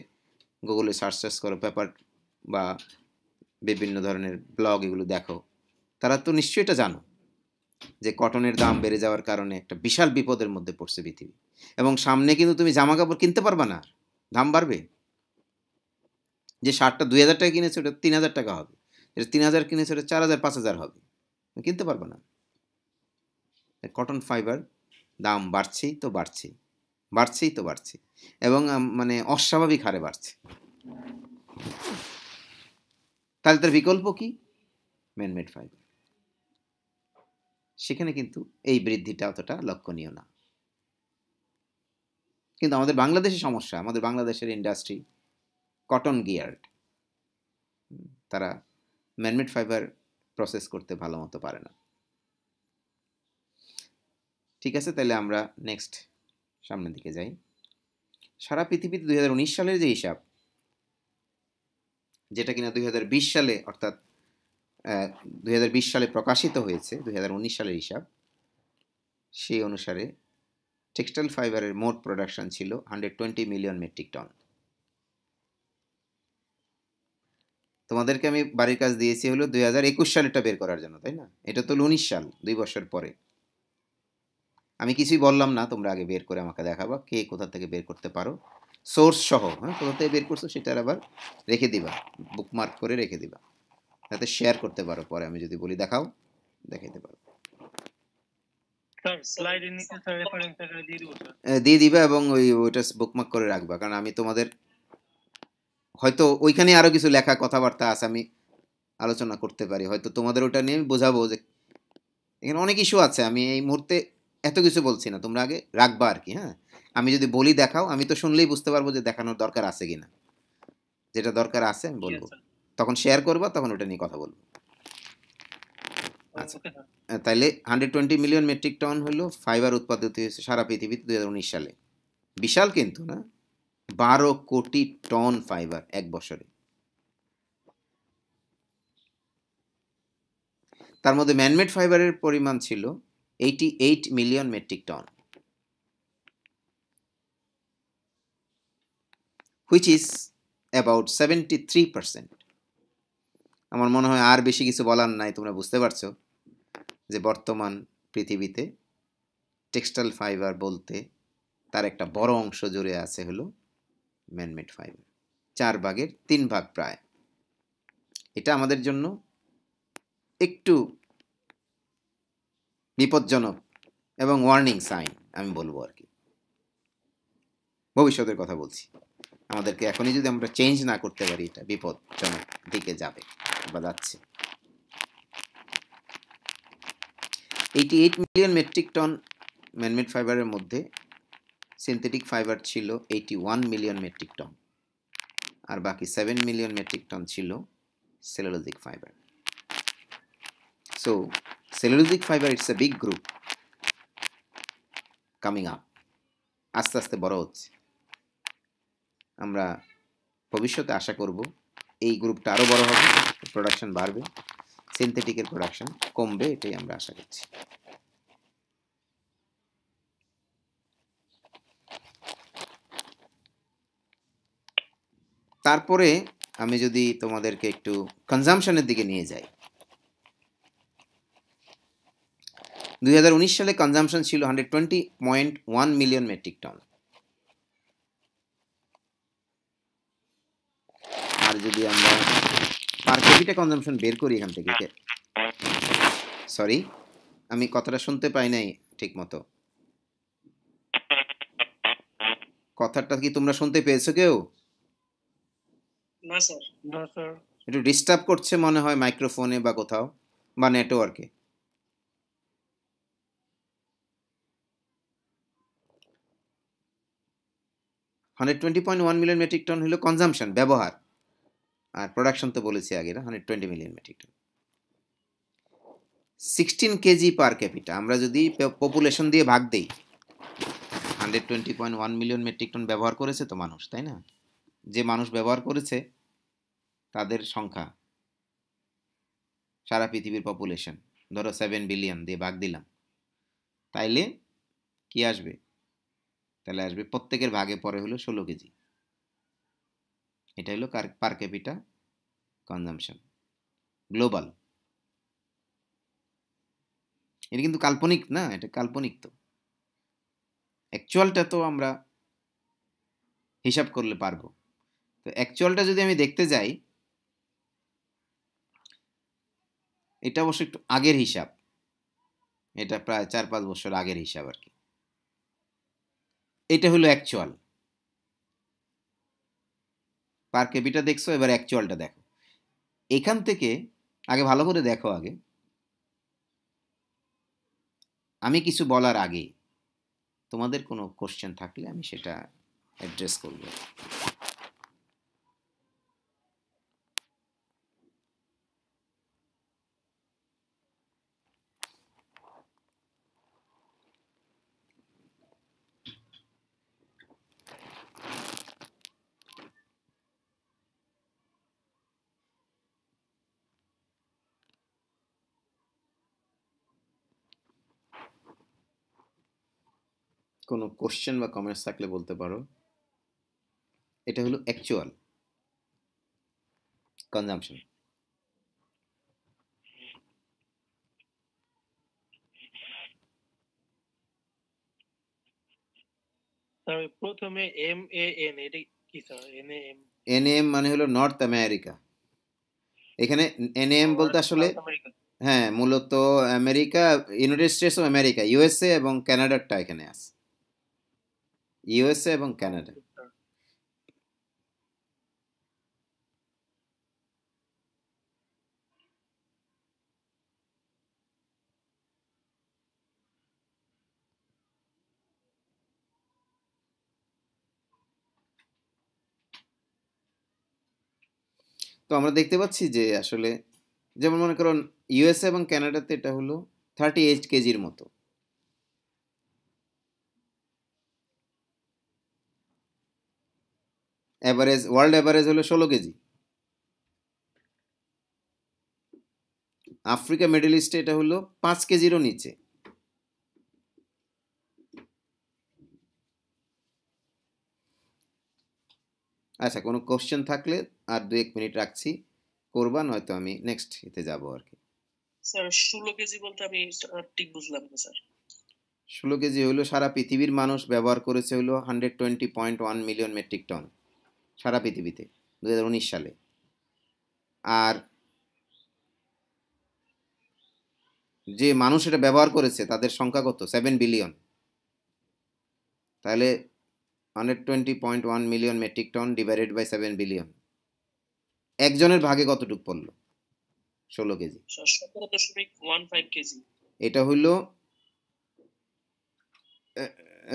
গুগলে সার্চ করো, পেপার বা বিভিন্ন ধরনের ব্লগ এগুলো দেখো, তারা তো নিশ্চয়ই এটা জানো যে কটনের দাম বেড়ে যাওয়ার কারণে একটা বিশাল বিপদের মধ্যে পড়ছে পৃথিবী। এবং সামনে কিন্তু তুমি জামা কাপড় কিনতে পারবা না, দাম বাড়বে। যে শার্টটা 2000 টাকা কিনেছে ওটা 3000 টাকা হবে, যেটা 3000 কিনেছে ওটা 4000 5000 হবে, কিনতে পারবা না। কটন ফাইবার দাম বাড়ছেই তো বাড়ছেই, বাড়ছেই তো বাড়ছে, এবং মানে অস্বাভাবিক হারে বাড়ছে। তাহলে তার বিকল্প কি? Man-made fibre. সেখানে কিন্তু এই বৃদ্ধিটা অতটা লক্ষণীয় না। কিন্তু আমাদের বাংলাদেশে সমস্যা, আমাদের বাংলাদেশের ইন্ডাস্ট্রি কটন গিয়ার্ড, তারা ম্যানমেড ফাইবার প্রসেস করতে ভালো মতো পারে না। ঠিক আছে, তাহলে আমরা নেক্সট সামনের দিকে যাই। সারা পৃথিবীতে 2019 সালের যে হিসাব, যেটা কিনা 2020 সালে, অর্থাৎ 2020 সালে প্রকাশিত হয়েছে 2019 সালের হিসাব, সেই অনুসারে টেক্সটাইল ফাইবারের মোট প্রোডাকশন ছিল 120 মিলিয়ন মেট্রিক টন। তোমাদেরকে আমি বাড়ির কাজ দিয়েছি হলো 2021 সালেরটা বের করার জন্য, তাই না? এটা তো 19 সাল, 2 বছর পরে। আমি কিছুই বললাম না, তোমরা আগে বের করে আমাকে দেখাবা কে কোথা থেকে বের করতে পারো, সোর্স সহ। হ্যাঁ, কোথা থেকে বের করছো সেটার আবার রেখে দিবা, বুকমার্ক করে রেখে দিবা, যাতে শেয়ার করতে পারো। পরে আমি যদি বলি দেখাও, দেখাইতে পারো, দিয়ে দিবা, এবং ওইটা বুকমার্ক করে রাখবা। কারণ আমি তোমাদের হয়তো ওইখানে আরো কিছু লেখা কথাবার্তা আছে, আমি আলোচনা করতে পারি, হয়তো তোমাদের ওটা নিয়ে আমি বোঝাবো যে এখানে অনেক ইস্যু আছে। আমি এই মুহূর্তে এত কিছু বলছি না, তোমরা আগে রাখবা আর কি। হ্যাঁ, আমি যদি বলি দেখাও, আমি তো শুনলেই বুঝতে পারবো যে দেখানোর দরকার আছে কিনা। যেটা দরকার আছে আমি বলবো, তখন শেয়ার করবা, তখন ওটা নিয়ে কথা বলবো। আচ্ছা, তাইলে 120 মিলিয়ন মেট্রিক টন হলো ফাইবার উৎপাদিত হয়েছে সারা পৃথিবীতে 2019 সালে। বিশাল কিন্তু না, 12 কোটি টন ফাইবার এক বছরে। তার মধ্যে ম্যানমেড ফাইবারের পরিমাণ ছিল 88 million metric ton, which is about 73%। আমার মনে হয় আর বেশি কিছু বলার নাই, তোমরা বুঝতে পারছো যে বর্তমান পৃথিবীতে টেক্সটাইল ফাইবার বলতে তার একটা বড় অংশ জুড়ে আছে হলো ম্যানমেড ফাইবার, 4 ভাগের 3 ভাগ প্রায়। এটা আমাদের জন্য একটু বিপজ্জনক এবং ওয়ার্নিং সাইন আমি বলবো আর কি। ভবিষ্যতের কথা বলছি, আমাদেরকে এখনই যদি আমরা চেঞ্জ না করতে পারি, এটা বিপজ্জনক দিকে যাবে বা যাচ্ছে। 88 মিলিয়ন মেট্রিক টন ম্যানমেড ফাইবারের মধ্যে সিনথেটিক ফাইবার ছিল 81 মিলিয়ন মেট্রিক টন, আর বাকি 7 মিলিয়ন মেট্রিক টন ছিল cellulosic fibre. So cellulosic fibre it's a big group coming up, আস্তে আস্তে বড় হচ্ছে। আমরা ভবিষ্যতে আশা করব এই গ্রুপটা আরও বড় হবে, প্রোডাকশন বাড়বে, সিনথেটিকের প্রোডাকশন কমবে, এটাই আমরা আশা করছি। তারপরে আমি যদি তোমাদেরকে একটু কনজাম্পশনের দিকে নিয়ে যাই, 2019 সালে কনজাম্পশন ছিল 120.1 মিলিয়ন মেট্রিক টন। যদি আমরা পার ক্যাপিটা কনজাম্পশন বের করি এখান থেকে, সরি আমি কথাটা শুনতে পাই নাই ঠিক মতো, কথাটা কি তোমরা শুনতে পেয়েছো কেউ? না স্যার। না স্যার। একটু ডিস্টার্ব করছে মনে হয় মাইক্রোফোনে বা কোথাও বা নেটওয়ার্কে। $120.1 মিলিয়ন মেট্রিক টন হলো কনজাম্পশন, ব্যবহার, আর প্রোডাকশন তো বলেছি আগে 120 million metric ton. 16 KG per capita আমরা যদি পপুলেশন দিয়ে ভাগ দেই, 120.1 মিলিয়ন মেট্রিক টন ব্যবহার করেছে তো মানুষ, তাই না? যে মানুষ ব্যবহার করেছে তাদের সংখ্যা, সারা পৃথিবীর পপুলেশন ধরো 7 বিলিয়ন দিয়ে ভাগ দিলাম, তাইলে কি আসবে? তাহলে আসবে প্রত্যেকের ভাগে পরে হলো 16 কেজি। এটা হলো পার ক্যাপিটা কনজাম্পশন গ্লোবাল। এটা কিন্তু কাল্পনিক না, এটা কাল্পনিক, তো অ্যাকচুয়ালটা তো আমরা হিসাব করলে পারবো। তো অ্যাকচুয়ালটা যদি আমি দেখতে যাই, এটা অবশ্য একটু আগের হিসাব, এটা প্রায় 4-5 বছর আগের হিসাব আর কি। এটা হলো অ্যাকচুয়াল। পার ক্যাপিটা দেখছো, এবার অ্যাকচুয়ালটা দেখো। এখান থেকে আগে ভালো করে দেখো, আগে আমি কিছু বলার আগে তোমাদের কোনো কোশ্চেন থাকলে আমি সেটা অ্যাড্রেস করব। কোনো কোশ্চেন বা কমেন্টস থাকলে বলতে পারো। এটা হলো অ্যাকচুয়াল কনজাম্পশন। স্যার প্রথমে MAN, এটা কি স্যার? NAM NAM মানে হলো নর্থ আমেরিকা। এখানে NAM বলতে আসলে হ্যাঁ মূলত America, United states of America, USA এবং কানাডারটা এখানে আছে, USA এবং কানাডা। তো আমরা দেখতে পাচ্ছি যে আসলে যেমন মনে করুন USA এবং কানাডাতে এটা হলো 38 কেজির মতো, এভারেজ ওয়ার্ল্ড এভারেজ হলো 16 কেজি। আফ্রিকা মিডল ইস্টে এটা হলো 5 কেজিরও নিচে। আচ্ছা, কোনো কোশ্চেন থাকলে আর 2-1 মিনিট রাখছি, করবা, নয়তো আমি নেক্সট এতে যাব আর কি। স্যার 16 কেজি বলতে আমি ঠিক বুঝলাম না স্যার। 16 কেজি হলো সারা পৃথিবীর মানুষ ব্যবহার করেছে হলো 120.1 মিলিয়ন মেট্রিক টন সারা পৃথিবীতে 2019 সালে। আর যে মানুষ এটা ব্যবহার করেছে তাদের সংখ্যা কত? 7 বিলিয়ন। তাহলে 120.1 million metric ton divided by 7 billion, একজনের ভাগে কতটুকু পড়লো? 16 কেজি। 17.15 কেজি। এটা হইলো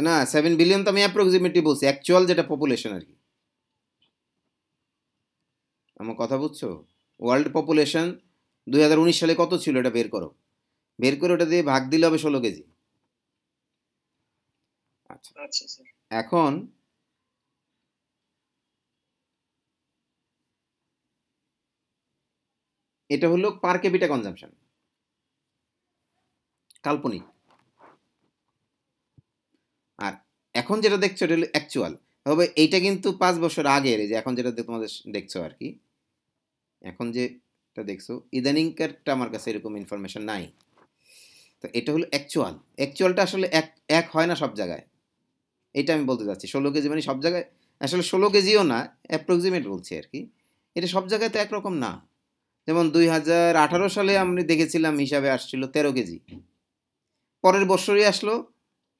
না 7 বিলিয়ন তো আমি অ্যাপ্রক্সিমেটলি বলছি, অ্যাকচুয়াল যেটা পপুলেশন আর কি। আমার কথা বুঝছো? ওয়ার্ল্ড পপুলেশন 2019 সালে কত ছিল এটা বের করো, বের করে ওটা দিয়ে ভাগ দিলে হবে 16 কেজি। আচ্ছা আচ্ছা স্যার। এখন এটা হলো পার ক্যাপিটা কনজাম্পশন, কাল্পনিক। আর এখন যেটা দেখছো এটা হলো অ্যাকচুয়াল। তবে এইটা কিন্তু 5 বছর আগের, এই যে এখন যেটা তোমাদের দেখছো আর কি, এখন যেটা দেখছো ইদানিংকারটা আমার কাছে এরকম ইনফরমেশন নাই। তো এটা হলো অ্যাকচুয়াল। অ্যাকচুয়ালটা আসলে এক হয় না সব জায়গায়, এটা আমি বলতে চাচ্ছি। 16 কেজি মানে সব জায়গায় আসলে 16 কেজিও না, অ্যাপ্রক্সিমেট বলছি আর কি। এটা সব জায়গায় তো একরকম না। যেমন 2018 সালে আমরা দেখেছিলাম হিসাবে আসছিল 13 কেজি, পরের বছরই আসলো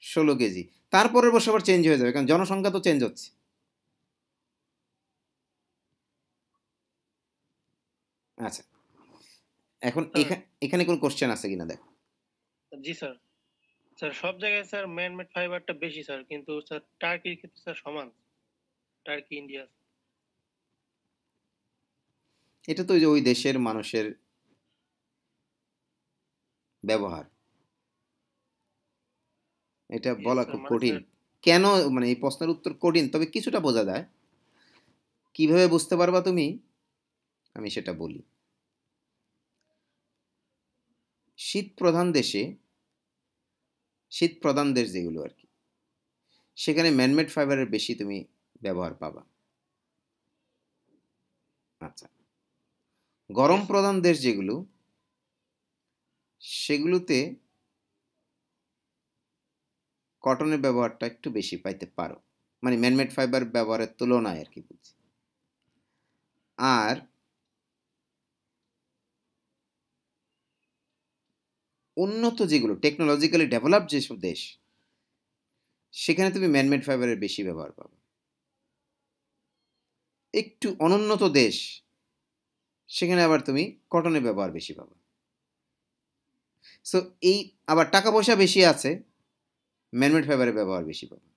16 কেজি, তারপরের বছর আবার চেঞ্জ হয়ে যাবে, কারণ জনসংখ্যা তো চেঞ্জ হচ্ছে। আচ্ছা, এখন স্যার এখানে কোন কোশ্চেন আছে কিনা দেখ। জি স্যার, স্যার সব জায়গায় স্যার ম্যানমেড ফাইবারটা বেশি স্যার, কিন্তু স্যার টার্কির ক্ষেত্রে স্যার সমান, টার্কি ইন্ডিয়া। এটা তো ওই যে ওই দেশের মানুষের ব্যবহার, এটা বলা স্যার খুব মানে কঠিন। স্যার কেন, মানে এই প্রশ্নের উত্তর কঠিন, তবে কিছুটা বোঝা যায়। কিভাবে বুঝতে পারবা তুমি, আমি সেটা বলি। শীত প্রধান দেশ যেগুলো আর কি, সেখানে ম্যানমেড ফাইবারের বেশি তুমি ব্যবহার পাবা। আচ্ছা, গরম Yes, sir. প্রধান দেশ যেগুলো, সেগুলোতে কটনের ব্যবহারটা একটু বেশি পাইতে পারো, মানে ম্যানমেড ফাইবার ব্যবহারের তুলনায় আর কি বলছি। আর উন্নত যেগুলো টেকনোলজিক্যালি ডেভেলপ যেসব দেশ, সেখানে তুমি ম্যানমেড ফাইবারের বেশি ব্যবহার পাবে। একটু অনুন্নত দেশ, সেখানে আবার তুমি কটনের ব্যবহার বেশি পাবে। সো এই আবার টাকা পয়সা বেশি আছে, ম্যানমেড ফাইবারের ব্যবহার বেশি পাবে।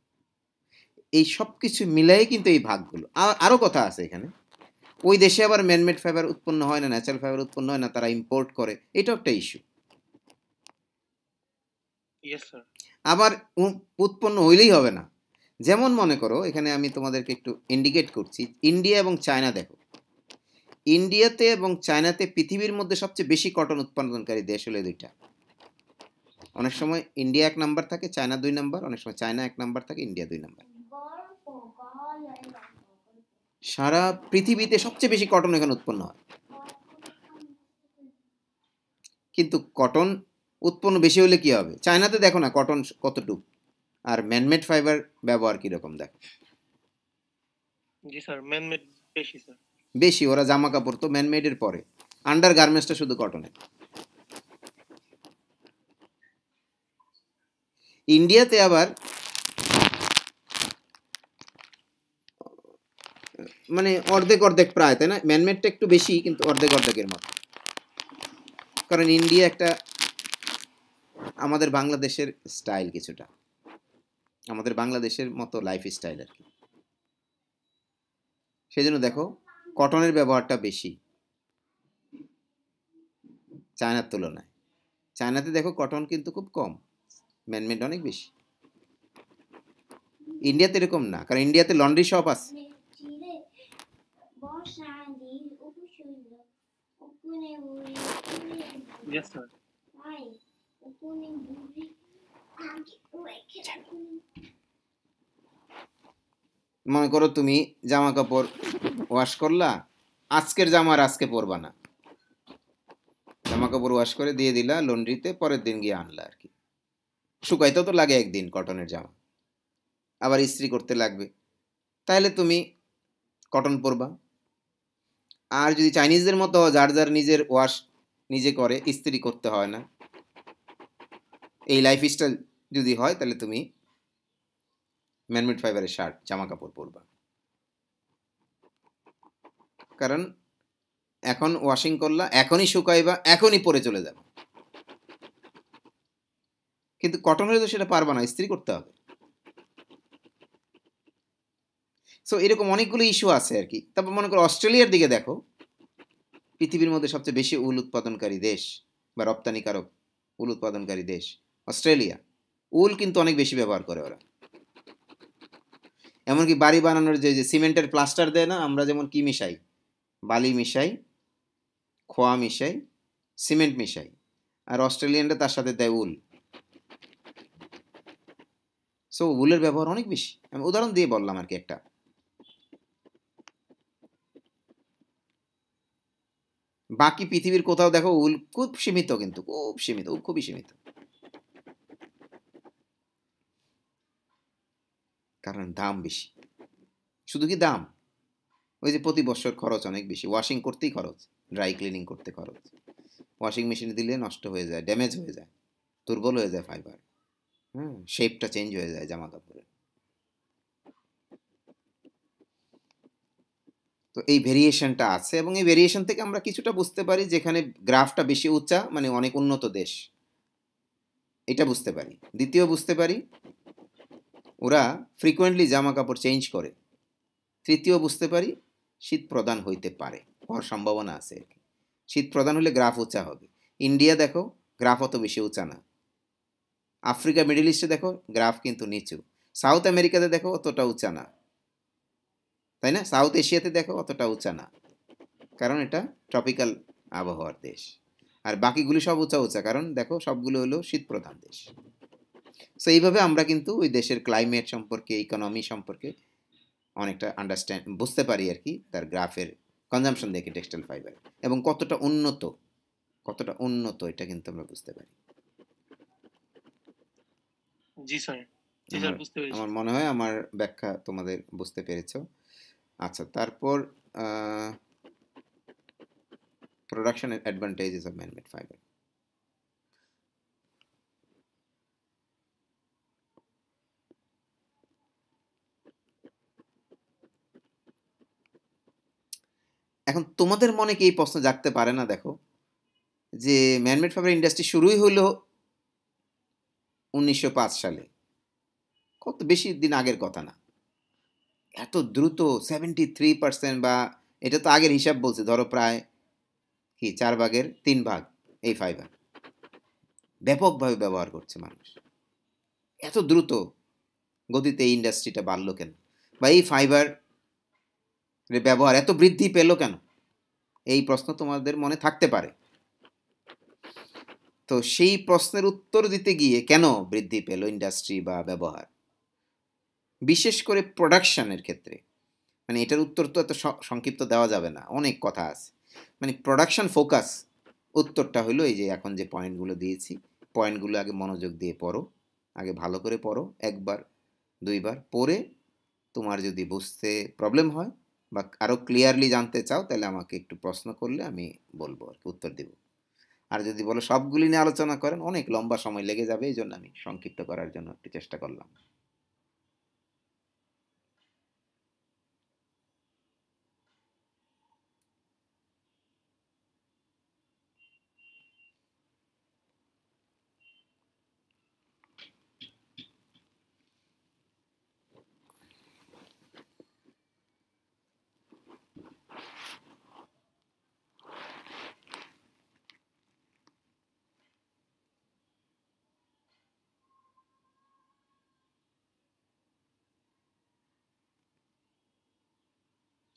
এই সব কিছু মিলাই কিন্তু এই ভাগগুলো। আরও কথা আছে এখানে, ওই দেশে আবার ম্যানমেড ফাইবার উৎপন্ন হয় না, ন্যাচারাল ফাইবার উৎপন্ন হয় না, তারা ইম্পোর্ট করে, এটাও একটা ইস্যু। Yes, sir. আবার উৎপন্ন হইলেই হবে না। যেমন মনে করো, এখানে আমি তোমাদেরকে একটু ইন্ডিকেট করছি, ইন্ডিয়া এবং চায়না দেখো। ইন্ডিয়াতে এবং চায়নাতে পৃথিবীর মধ্যে সবচেয়ে বেশি কটন উৎপাদনকারী দেশ হলো দুইটা। অনেক সময় ইন্ডিয়া 1 নাম্বার থাকে, চায়না 2 নাম্বার, অনেক সময় চায়না 1 নাম্বার থাকে, ইন্ডিয়া 2 নাম্বার। সারা পৃথিবীতে সবচেয়ে বেশি কটন এখানে উৎপন্ন হয়, কিন্তু কটন উৎপন্ন বেশি হলে কি হবে? চায়নাতে দেখো না কটন কতটুকু, আর ম্যানমেড ফাইবার ব্যবহার কীরকম দেখো। জি স্যার, ম্যানমেড বেশি স্যার। বেশি, ওরা জামা কাপড় তো ম্যানমেডের পরে, আন্ডার গার্মেন্টসটা শুধু কটনের। ইন্ডিয়াতে আবার মানে অর্ধেক অর্ধেক প্রায়, তাই না? ম্যানমেডটা একটু বেশি, কিন্তু অর্ধেক অর্ধেকের মতো। কারণ ইন্ডিয়া একটা আমাদের বাংলাদেশের স্টাইল, কিছুটা আমাদের বাংলাদেশের মতো লাইফ স্টাইল আর কি। সেই জন্য দেখো কটনের ব্যবহারটা বেশি চায়নার তুলনায়। চায়নাতে দেখো কটন কিন্তু খুব কম, ম্যানমেড অনেক বেশি। ইন্ডিয়াতে এরকম না, কারণ ইন্ডিয়াতে লন্ড্রি শপ আছে। Yes, sir. মনে করো তুমি জামা কাপড় ওয়াশ করলা, আজকের জামা আর আজকে পরবা না, জামা কাপড় ওয়াশ করে দিয়ে দিলা লন্ড্রিতে, পরের দিন গিয়ে আনলা আর কি। শুকাইতেও তো লাগে একদিন কটনের জামা, আবার ইস্ত্রি করতে লাগবে, তাহলে তুমি কটন পরবা। আর যদি চাইনিজদের মতো যার যার নিজের ওয়াশ নিজে করে, ইস্ত্রি করতে হয় না, এই লাইফ স্টাইল যদি হয়, তাহলে তুমি ম্যানমেড ফাইবারের শার্ট জামা কাপড় পরবা। কারণ এখন ওয়াশিং করলা, এখনই শুকাইবা, এখনই পরে চলে যাবে। কিন্তু কটন হলে তো সেটা পারবা না, ইস্ত্রি করতে হবে। সো এরকম অনেকগুলো ইস্যু আছে আর কি। তারপর মনে করো অস্ট্রেলিয়ার দিকে দেখো, পৃথিবীর মধ্যে সবচেয়ে বেশি উল উৎপাদনকারী দেশ বা রপ্তানিকারক উল উৎপাদনকারী দেশ অস্ট্রেলিয়া। উল কিন্তু অনেক বেশি ব্যবহার করে ওরা। এমনকি বাড়ি বানানোর যে সিমেন্টের প্লাস্টার দেয় না, আমরা যেমন কি মিশাই, বালি মিশাই, খোয়া মিশাই, সিমেন্ট মিশাই, আর অস্ট্রেলিয়ানরা তার সাথে দেয় উল। সো উলের ব্যবহার অনেক বেশি। আমি উদাহরণ দিয়ে বললাম আর কি একটা। বাকি পৃথিবীর কোথাও দেখো উল খুব সীমিত, কিন্তু খুব সীমিত, খুবই সীমিত, কারণ দাম বেশি। শুধু কি দাম, ওই যে প্রতি বছর খরচ অনেক বেশি, ওয়াশিং করতেই খরচ, ড্রাই ক্লিনিং করতে খরচ, ওয়াশিং মেশিনে দিলে নষ্ট হয়ে যায়, ড্যামেজ হয়ে যায়, দুর্বল হয়ে যায় ফাইবার, শেপটা চেঞ্জ হয়ে যায় জামা কাপড়ের। তো এই ভেরিয়েশনটা আছে, এবং এই ভেরিয়েশন থেকে আমরা কিছুটা বুঝতে পারি যেখানে গ্রাফটা বেশি উঁচা মানে অনেক উন্নত দেশ, এটা বুঝতে পারি। দ্বিতীয় বুঝতে পারি ওরা ফ্রিকোয়েন্টলি জামা কাপড় চেঞ্জ করে। তৃতীয় বুঝতে পারি শীত প্রধান হইতে পারে, হওয়ার সম্ভাবনা আছে আর কি। শীত প্রধান হলে গ্রাফ উঁচা হবে। ইন্ডিয়া দেখো গ্রাফ অত বেশি উঁচা না, আফ্রিকা মিডল ইস্টে দেখো গ্রাফ কিন্তু নিচু, সাউথ আমেরিকাতে দেখো অতটা উঁচা না, তাই না? সাউথ এশিয়াতে দেখো অতটা উঁচা না, কারণ এটা ট্রপিক্যাল আবহাওয়ার দেশ। আর বাকিগুলি সব উঁচা উঁচা, কারণ দেখো সবগুলো হলো শীত প্রধান দেশ। সো এইভাবে আমরা কিন্তু ওই দেশের ক্লাইমেট সম্পর্কে, ইকোনমি সম্পর্কে অনেকটা বুঝতে পারি আর কি, তার গ্রাফের কনজাম্পশন দেখে টেক্সটাইল ফাইবার, এবং কতটা উন্নত এটা কিন্তু আমরা বুঝতে পারি। জি স্যার, জি স্যার, বুঝতে পেরেছি। আমার মনে হয় আমার ব্যাখ্যা তোমাদের বুঝতে পেরেছো। আচ্ছা, তারপর production advantages of man-made fibre. এখন তোমাদের মনে কি এই প্রশ্ন জাগতে পারে না, দেখো যে ম্যানমেড ফাইবার ইন্ডাস্ট্রি শুরুই হলো 1905 সালে, কত বেশি দিন আগের কথা না। এত দ্রুত 73%, বা এটা তো আগের হিসাব বলছে, ধরো প্রায় কি 4 ভাগের 3 ভাগ এই ফাইবার ব্যাপকভাবে ব্যবহার করছে মানুষ। এত দ্রুত গতিতে এই ইন্ডাস্ট্রিটা বাড়লো কেন, বা এই ফাইবার ব্যবহার এত বৃদ্ধি পেল কেন, এই প্রশ্ন তোমাদের মনে থাকতে পারে। তো সেই প্রশ্নের উত্তর দিতে গিয়ে, কেন বৃদ্ধি পেল ইন্ডাস্ট্রি বা ব্যবহার, বিশেষ করে প্রোডাকশনের ক্ষেত্রে, মানে এটার উত্তর তো এত সংক্ষিপ্ত দেওয়া যাবে না, অনেক কথা আছে। মানে প্রোডাকশন ফোকাস উত্তরটা হলো এই যে এখন যে পয়েন্টগুলো দিয়েছি, পয়েন্টগুলো আগে মনোযোগ দিয়ে পড়ো, আগে ভালো করে পড়ো, একবার দুইবার পড়ে তোমার যদি বুঝতে প্রবলেম হয় বা আরও ক্লিয়ারলি জানতে চাও, তাহলে আমাকে একটু প্রশ্ন করলে আমি বলবো আর কি, উত্তর দেব। আর যদি বলো সবগুলি নিয়ে আলোচনা করেন, অনেক লম্বা সময় লেগে যাবে, এই জন্য আমি সংক্ষিপ্ত করার জন্য একটু চেষ্টা করলাম।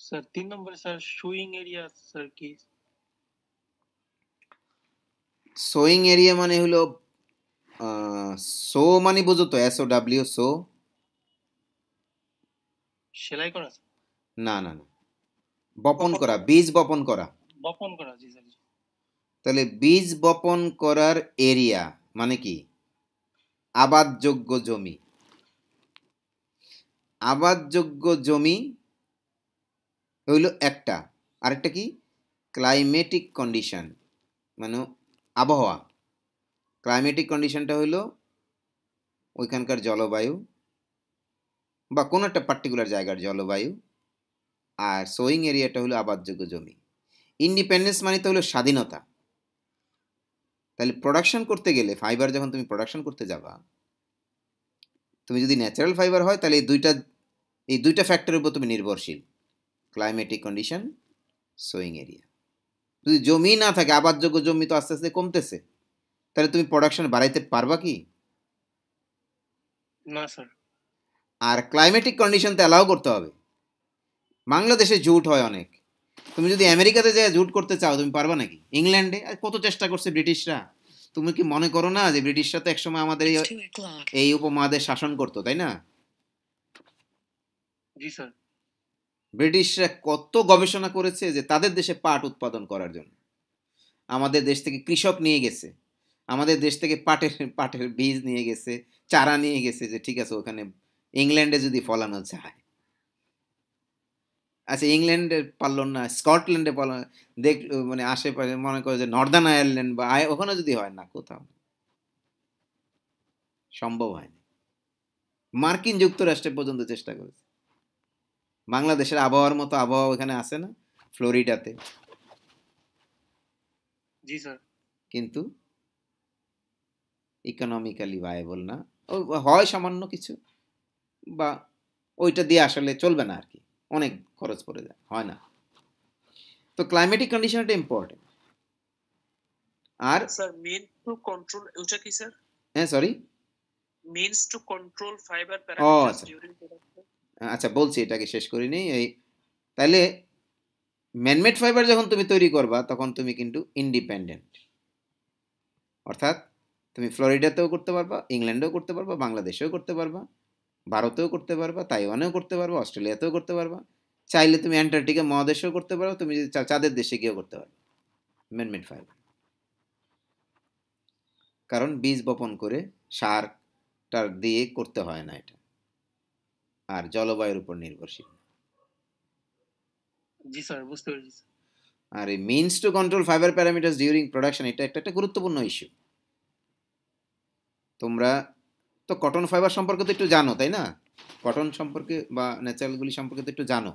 স্যার 3 নম্বরে স্যার সুইং এরিয়া স্যার কি? সোয়িং এরিয়া মানে হলো সো মানে বুঝো তো, SOW, সো সেলাই করা স্যার? না না না, বপন করা, বীজ বপন করা। বপন করা, জি স্যার। তাহলে বীজ বপন করার এরিয়া মানে কি? আবাদযোগ্য জমি। আবাদযোগ্য জমি হইল একটা, আরেকটা কি? ক্লাইমেটিক কন্ডিশন, মানে আবহাওয়া। ক্লাইমেটিক কন্ডিশনটা হইল ওইখানকার জলবায়ু বা কোনো একটা পার্টিকুলার জায়গার জলবায়ু, আর সোয়িং এরিয়াটা হলো আবাদযোগ্য জমি। ইন্ডিপেন্ডেন্স মানে তো হলো স্বাধীনতা। তাহলে প্রোডাকশন করতে গেলে, ফাইবার যখন তুমি প্রোডাকশন করতে যাবা, তুমি যদি ন্যাচারাল ফাইবার হয় তাহলে এই দুইটা ফ্যাক্টরের উপর তুমি নির্ভরশীল, ক্লাইমেটিক কন্ডিশন, সোয়িং এরিয়া। যদি জমি না থাকে, আবাদযোগ্য জমি তো আস্তে আস্তে কমতেছে, তাহলে তুমি প্রোডাকশন বাড়াইতে পারবা কি? না স্যার। আর ক্লাইমেটিক কন্ডিশন তো অ্যালাউ করতে হবে। বাংলাদেশে জুট হয় অনেক, তুমি যদি আমেরিকাতে যায় জুট করতে চাও, তুমি পারবা নাকি? ইংল্যান্ডে কত চেষ্টা করছে ব্রিটিশরা, তুমি কি মনে করো না যে ব্রিটিশরা তো একসময় আমাদের এই উপমহাদেশ শাসন করতো, তাই না? জি স্যার। ব্রিটিশরা কত গবেষণা করেছে যে তাদের দেশে পাট উৎপাদন করার জন্য। আমাদের দেশ থেকে কৃষক নিয়ে গেছে, আমাদের দেশ থেকে পাটের বীজ নিয়ে গেছে, চারা নিয়ে গেছে, যে ঠিক আছে ওখানে ইংল্যান্ডে যদি ফলানো যায়। আচ্ছা ইংল্যান্ডে পারলো না, স্কটল্যান্ডে পারলো না, দেখ মানে আশেপাশে মনে করে যে নর্দার্ন আয়ারল্যান্ড বা ওখানে যদি হয় না, কোথাও সম্ভব হয়নি। মার্কিন যুক্তরাষ্ট্রে পর্যন্ত চেষ্টা করেছে। বাংলাদেশের আবহাওয়ার মতো আবহাওয়া ওখানে আছে না, ফ্লোরিডাতে, জি স্যার। কিন্তু ইকোনমিক্যালি ভায়াবল না, হয় সামান্য কিছু, বা ওইটা দিয়ে আসলে চলবে না আর কি, অনেক খরচ পড়ে যায়, হয় না। তো ক্লাইমেটিক কন্ডিশনটা ইম্পর্টেন্ট। আর স্যার মেইন টু কন্ট্রোল ওটা কি স্যার? হ্যাঁ sorry, means to control fiber ও parameters আচ্ছা during production. আচ্ছা বলছি, এটাকে শেষ করিনি। এই তাহলে ম্যানমেড ফাইবার যখন তুমি তৈরি করবা তখন তুমি কিন্তু ইন্ডিপেন্ডেন্ট, অর্থাৎ তুমি ফ্লোরিডাতেও করতে পারবা, ইংল্যান্ডেও করতে পারবা, বাংলাদেশেও করতে পারবা, ভারতেও করতে পারবা, তাইওয়ানেও করতে পারবা, অস্ট্রেলিয়াতেও করতে পারবা, চাইলে তুমি অ্যান্টার্কটিকা মহাদেশেও করতে পারো, তুমি যদি চাঁদের দেশে গিয়েও করতে পারবে ম্যানমেড ফাইবার। কারণ বীজ বপন করে সারটার দিয়ে করতে হয় না এটা, আর জলবায়ুর উপর নির্ভরশীল। জি স্যার, বুঝতে পেরেছি স্যার। আর এই means to control fibre parameters during production, এটা একটা গুরুত্বপূর্ণ ইস্যু। তোমরা তো কটন ফাইবার সম্পর্কে তো একটু জানো, তাই না? কটন সম্পর্কে বা ন্যাচারালগুলি সম্পর্কে তো একটু জানো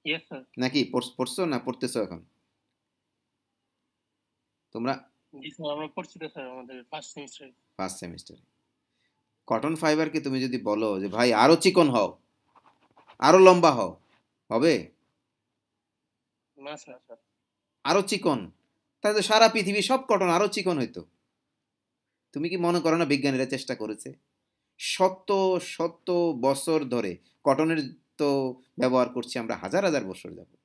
ইয়েস স্যার। নাকি? পড়ছো না পড়তেছো এখন তোমরা? জি স্যার, আমরা পড়ছি তো স্যার আমাদের ফার্স্ট সেমিস্টারে। কটন ফাইবারকে তুমি যদি বলো যে ভাই আরো চিকন হও, আরো লম্বা হও, হবে? না স্যার। আরো চিকন, তাহলে তো সারা পৃথিবী সব কটন আরো চিকন হইতো। তুমি কি মনে করো না বিজ্ঞানীরা চেষ্টা করেছে? শত শত বছর ধরে কটনের তো ব্যবহার করছি আমরা, হাজার হাজার বছর যাবত,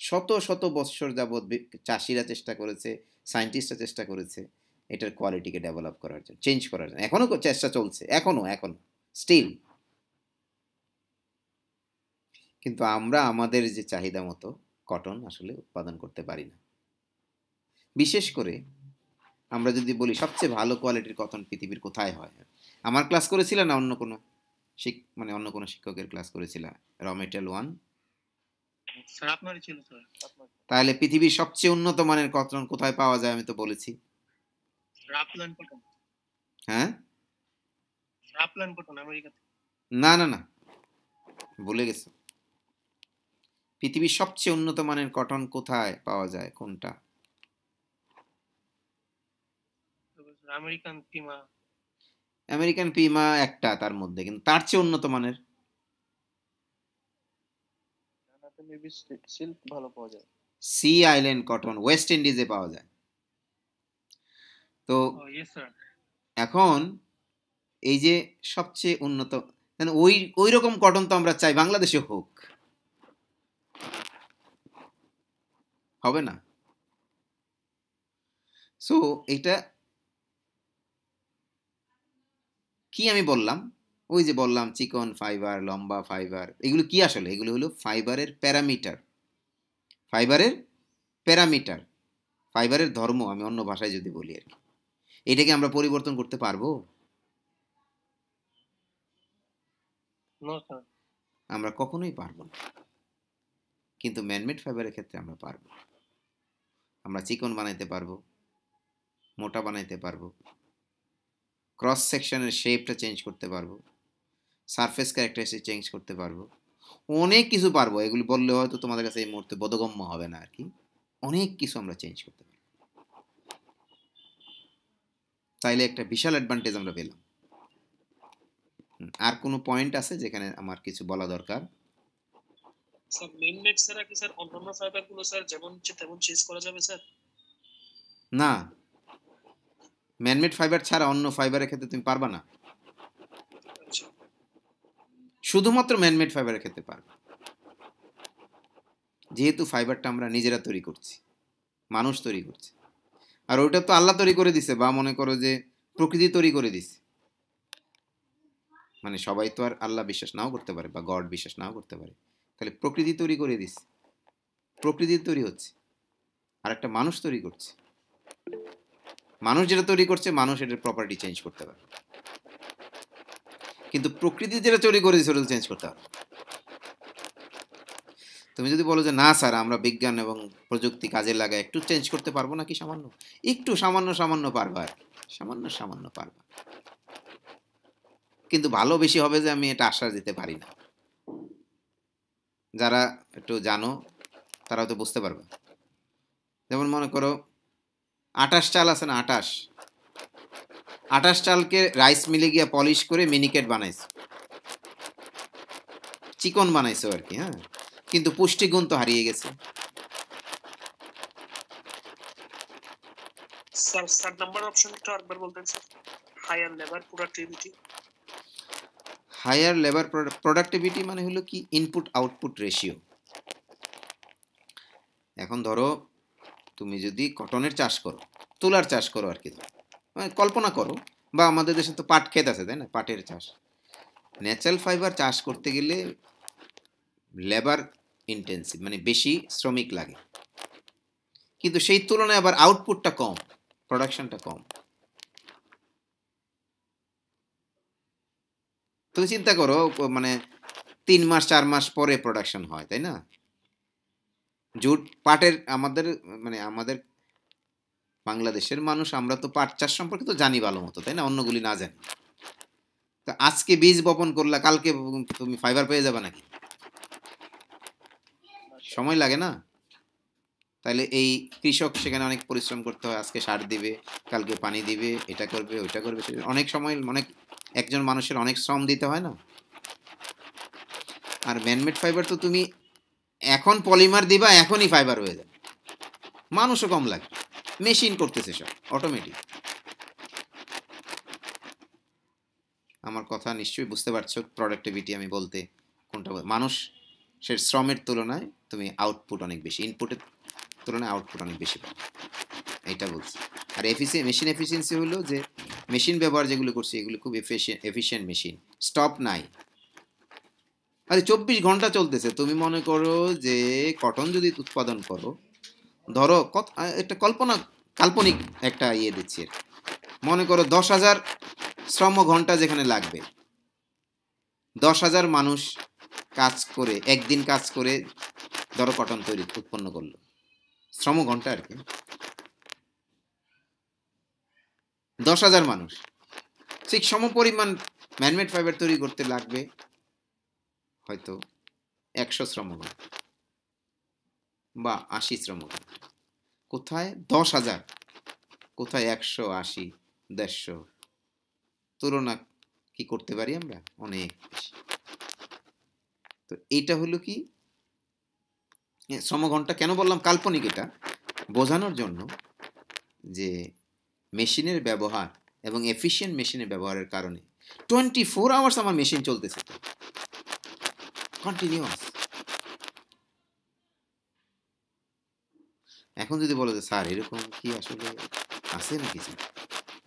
শত শত বছর যাবত চাষিরা চেষ্টা করেছে, সায়েন্টিস্টরা চেষ্টা করেছে এটার কোয়ালিটিকে ডেভেলপ করার জন্য, চেঞ্জ করার জন্য, এখনো চেষ্টা চলছে, এখনো স্টিল। কিন্তু আমরা আমাদের যে চাহিদা মতো কটন আসলে উৎপাদন করতে পারি না। বিশেষ করে আমরা যদি বলি সবচেয়ে ভালো কোয়ালিটির কটন পৃথিবীর কোথায় হয়, আমার ক্লাস করেছিল না অন্য কোনো অন্য কোনো শিক্ষকের ক্লাস করেছিল? র মেটেরিয়াল 1 স্যার আপনারই ছিল স্যার। তাহলে পৃথিবীর সবচেয়ে উন্নত মানের কটন কোথায় পাওয়া যায়? আমি তো বলেছি রাপল্যান্ড কটন। হ্যাঁ, রাপল্যান্ড কটন আমেরিকাতে। না না না, ভুলে গেছো। পৃথিবীর সবচেয়ে উন্নত মানের কটন কোথায় পাওয়া যায়? কোনটা? আমেরিকান পিমা। আমেরিকান পিমা একটা তার মধ্যে, কিন্তু তার চেয়ে উন্নত মানের মেবি সিল্ক ভালো পাওয়া যায়। সি আইল্যান্ড কটন ওয়েস্ট ইন্ডিজে পাওয়া যায়। তো এখন এই যে সবচেয়ে উন্নত, ওই রকম কটন তো আমরা চাই বাংলাদেশে হোক, হবে না? সো এটা কি আমি বললাম, ওই যে বললাম চিকন ফাইবার, লম্বা ফাইবার, এগুলো কি আসলে? এগুলো হলো ফাইবারের প্যারামিটার, ফাইবারের ধর্ম, আমি অন্য ভাষায় যদি বলি আর কি। এটাকে আমরা পরিবর্তন করতে পারবো? আমরা কখনোই পারবো না। কিন্তু ম্যানমেড ফাইবারের ক্ষেত্রে আমরা পারবো। আমরা চিকন বানাইতে পারবো, মোটা বানাইতে পারবো, ক্রস সেকশনের শেপটা চেঞ্জ করতে পারবো, সারফেস ক্যারেক্টারিস্টিক চেঞ্জ করতে পারবো, অনেক কিছু পারবো। এগুলি বললে হয়তো তোমাদের কাছে এই মুহূর্তে বোধগম্য হবে না আর কি। অনেক কিছু আমরা চেঞ্জ করতে পারবো। তাইলে একটা বিশাল অ্যাডভান্টেজ আমরা পেলাম। আর কোনো পয়েন্ট আছে যেখানে আমার কিছু বলা দরকার? স্যার মেনমেড ছাড়া কি স্যার অন্যান্য ফাইবারগুলো স্যার যেমন তেমন চেঞ্জ করা যাবে স্যার? না, ম্যানমেড ফাইবার ছাড়া অন্য ফাইবারের ক্ষেত্রে তুমি পারবা না। শুধুমাত্র ম্যানমেড ফাইবারের ক্ষেত্রে পারবে, যেহেতু ফাইবারটা আমরা নিজেরা তৈরি করছি, মানুষ তৈরি করছে। আর ওইটা তো আল্লাহ তৈরি করে দিছে, বা মনে করো যে প্রকৃতি তৈরি করে দিছে। মানে সবাই তো আর আল্লাহ বিশ্বাস নাও করতে পারে বা গড বিশ্বাস নাও করতে পারে, তাহলে প্রকৃতি তৈরি করে দিছে, প্রকৃতি তৈরি হচ্ছে, আর একটা মানুষ তৈরি করছে। মানুষ যেটা তৈরি করছে, মানুষ এটার প্রপার্টি চেঞ্জ করতে পারে, কিন্তু প্রকৃতি যেটা তৈরি করে দিচ্ছে ওটা চেঞ্জ করতে পারে। তুমি যদি বলো যে না স্যার আমরা বিজ্ঞান এবং প্রযুক্তি কাজে লাগায় একটু চেঞ্জ করতে পারবো নাকি সামান্য, একটু সামান্য সামান্য পারবা আর কি, সামান্য সামান্য পারবা, কিন্তু ভালো বেশি হবে যে আমি এটা আশ্বাস দিতে পারি না। যারা একটু জানো তারা তো বুঝতে পারবে। যেমন মনে করো 28 চাল আছে না, 28 চালকে রাইস মিলে গিয়ে পলিশ করে মিনিকেট বানাইছে, চিকন বানাইছো আর কি, হ্যাঁ, কিন্তু পুষ্টিগুণ তো হারিয়ে গেছে। স্যার নাম্বার অপশনটা আরেকবার বলতেন sir. Higher labour productivity. Higher labour productivity মানে হলো কি ইনপুট আউটপুট রেশিও। এখন ধরো তুমি যদি কটনের চাষ করো, তুলার চাষ করো আর কি, মানে কল্পনা করো, বা আমাদের দেশে তো পাট ক্ষেত আছে তাই না, পাটের চাষ, ন্যাচারাল ফাইবার চাষ করতে গেলে লেবার ইন্টেন্সিভ, মানে বেশি শ্রমিক লাগে, কিন্তু সেই তুলনায় আবার আউটপুটটা কম, প্রোডাকশনটা কম। তুমি চিন্তা করো মানে 3 মাস 4 মাস পরে প্রোডাকশন হয় তাই না। জুট পাটের আমাদের বাংলাদেশের মানুষ আমরা তো পাট চাষ সম্পর্কে তো জানি ভালো মতো তাই না, অন্যগুলি না জানি। তো আজকে বীজ বপন করলা, কালকে তুমি ফাইবার পেয়ে যাবে নাকি? সময় লাগে না। তাহলে এই কৃষক সেখানে অনেক পরিশ্রম করতে হয়, আজকে সার দিবে, কালকে পানি দিবে, এটা করবে ওইটা করবে, অনেক সময় অনেক একজন মানুষের অনেক শ্রম দিতে হয় না। আর ম্যানমেড ফাইবার তো তুমি এখন পলিমার দিবা এখনই ফাইবার হয়ে যাবে, মানুষও কম লাগে, মেশিন করতেছে সব অটোমেটিক। আমার কথা নিশ্চয়ই বুঝতে পারছো, প্রোডাক্টিভিটি আমি বলতে কোনটা, মানুষের শ্রমের তুলনায় তুমি আউটপুট অনেক বেশি, ইনপুটের তুলনায় আউটপুট অনেক বেশি পাবে, এইটা বলছি। আর মেশিন এফিসিয়েন্সি হলো যে মেশিন ব্যবহার যেগুলো করছি এগুলো খুব এফিশিয়েন্ট মেশিন, স্টপ নাই। আরে 24 ঘন্টা চলতেছে। তুমি মনে করো যে কটন যদি উৎপাদন করো, ধরো একটা কাল্পনিক একটা ইয়ে দিচ্ছি, মনে করো 10,000 শ্রম ঘন্টা যেখানে লাগবে, 10,000 মানুষ কাজ করে, একদিন কাজ করে ধরো কটন উৎপন্ন করলো, শ্রম ঘন্টা আর কি 10,000 মানুষ, ঠিক সম পরিমাণ ম্যানমেড ফাইবার তৈরি করতে লাগবে হয়তো 100 শ্রম ঘন্টা বা 80 শ্রম ঘন্টা। কোথায় 10,000, কোথায় 180, 150, তুলনা কি করতে পারি আমরা অনেক বেশি। তো এটা হলো কি শ্রম ঘন্টা, কেন বললাম কাল্পনিক, এটা বোঝানোর জন্য যে মেশিনের ব্যবহার এবং এফিশিয়েন্ট মেশিনের ব্যবহারের কারণে 24 আওয়ার্স আমার মেশিন চলতেছে তো কন্টিনিউয়াস। এখন যদি বলো যে স্যার এরকম কি আসলে আছে নাকি,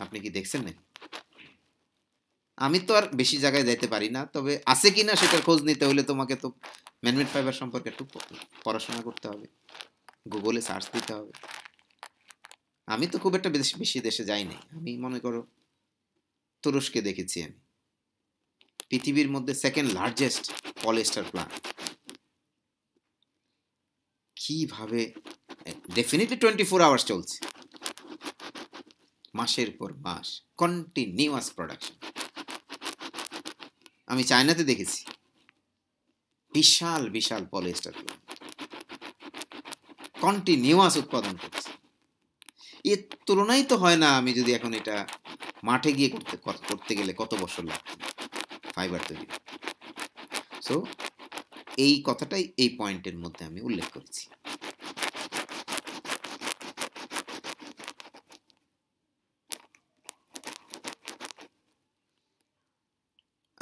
আপনি কি দেখছেন নাকি? আমি তো আর বেশি জায়গায় যাইতে পারি না, তবে আছে কিনা সেটার খোঁজ নিতে হলে তোমাকে তো ম্যানমেড ফাইবার সম্পর্কে একটু পড়াশোনা করতে হবে, গুগলে সার্চ দিতে হবে। আমি তো খুব একটা বেশি দেশে যাই নাই, আমি মনে করো তুরস্কে দেখেছি আমি, পৃথিবীর মধ্যে সেকেন্ড লার্জেস্ট পলিয়েস্টার প্লান্ট, কিভাবে ডেফিনেটলি 24 আওয়ার্স চলছে, মাসের পর মাস কন্টিনিউয়াস প্রোডাকশন। আমি চায়নাতে দেখেছি বিশাল বিশাল পলিয়েস্টার প্লান্ট কন্টিনিউয়াস উৎপাদন করছে, এর তুলনাই তো হয় না। আমি যদি এখন এটা মাঠে গিয়ে করতে গেলে কত বছর লাগবে ফাইবার তৈরি। সো এই কথাটাই এই পয়েন্টের মধ্যে আমি উল্লেখ করেছি।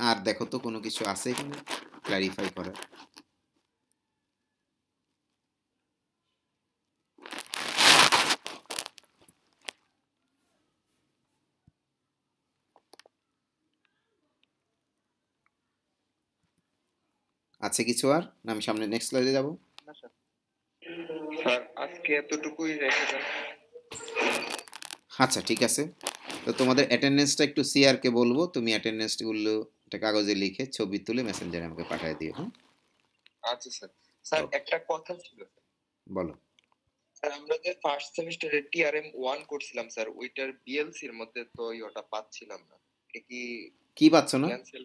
আর দেখো তো কোনো কিছু আছে এখানে ক্ল্যারিফাই করার? আছে কিছু আর, না আমি সামনে নেক্সট স্লাইডে যাব? না স্যার, স্যার আজকে এতটুকুই রেখে দেন। আচ্ছা ঠিক আছে, তো তোমাদের অ্যাটেন্ডেন্সটা একটু সিআরকে বলবো, তুমি অ্যাটেন্ডেন্সগুলো একটা কাগজে লিখে ছবি তুলে মেসেঞ্জারে আমাকে পাঠিয়ে দিও। হ্যাঁ আচ্ছা স্যার। Sir Okay. একটা কথা ছিল বলো। স্যার আমরা যে ফার্স্ট সেমিস্টারে টিআরএম 1 করছিলাম স্যার ওইটার বিএলসি এর মধ্যে তো ওটা পাচ্ছিলাম না এটা কি কি পাচ্ছ না? ক্যান্সেল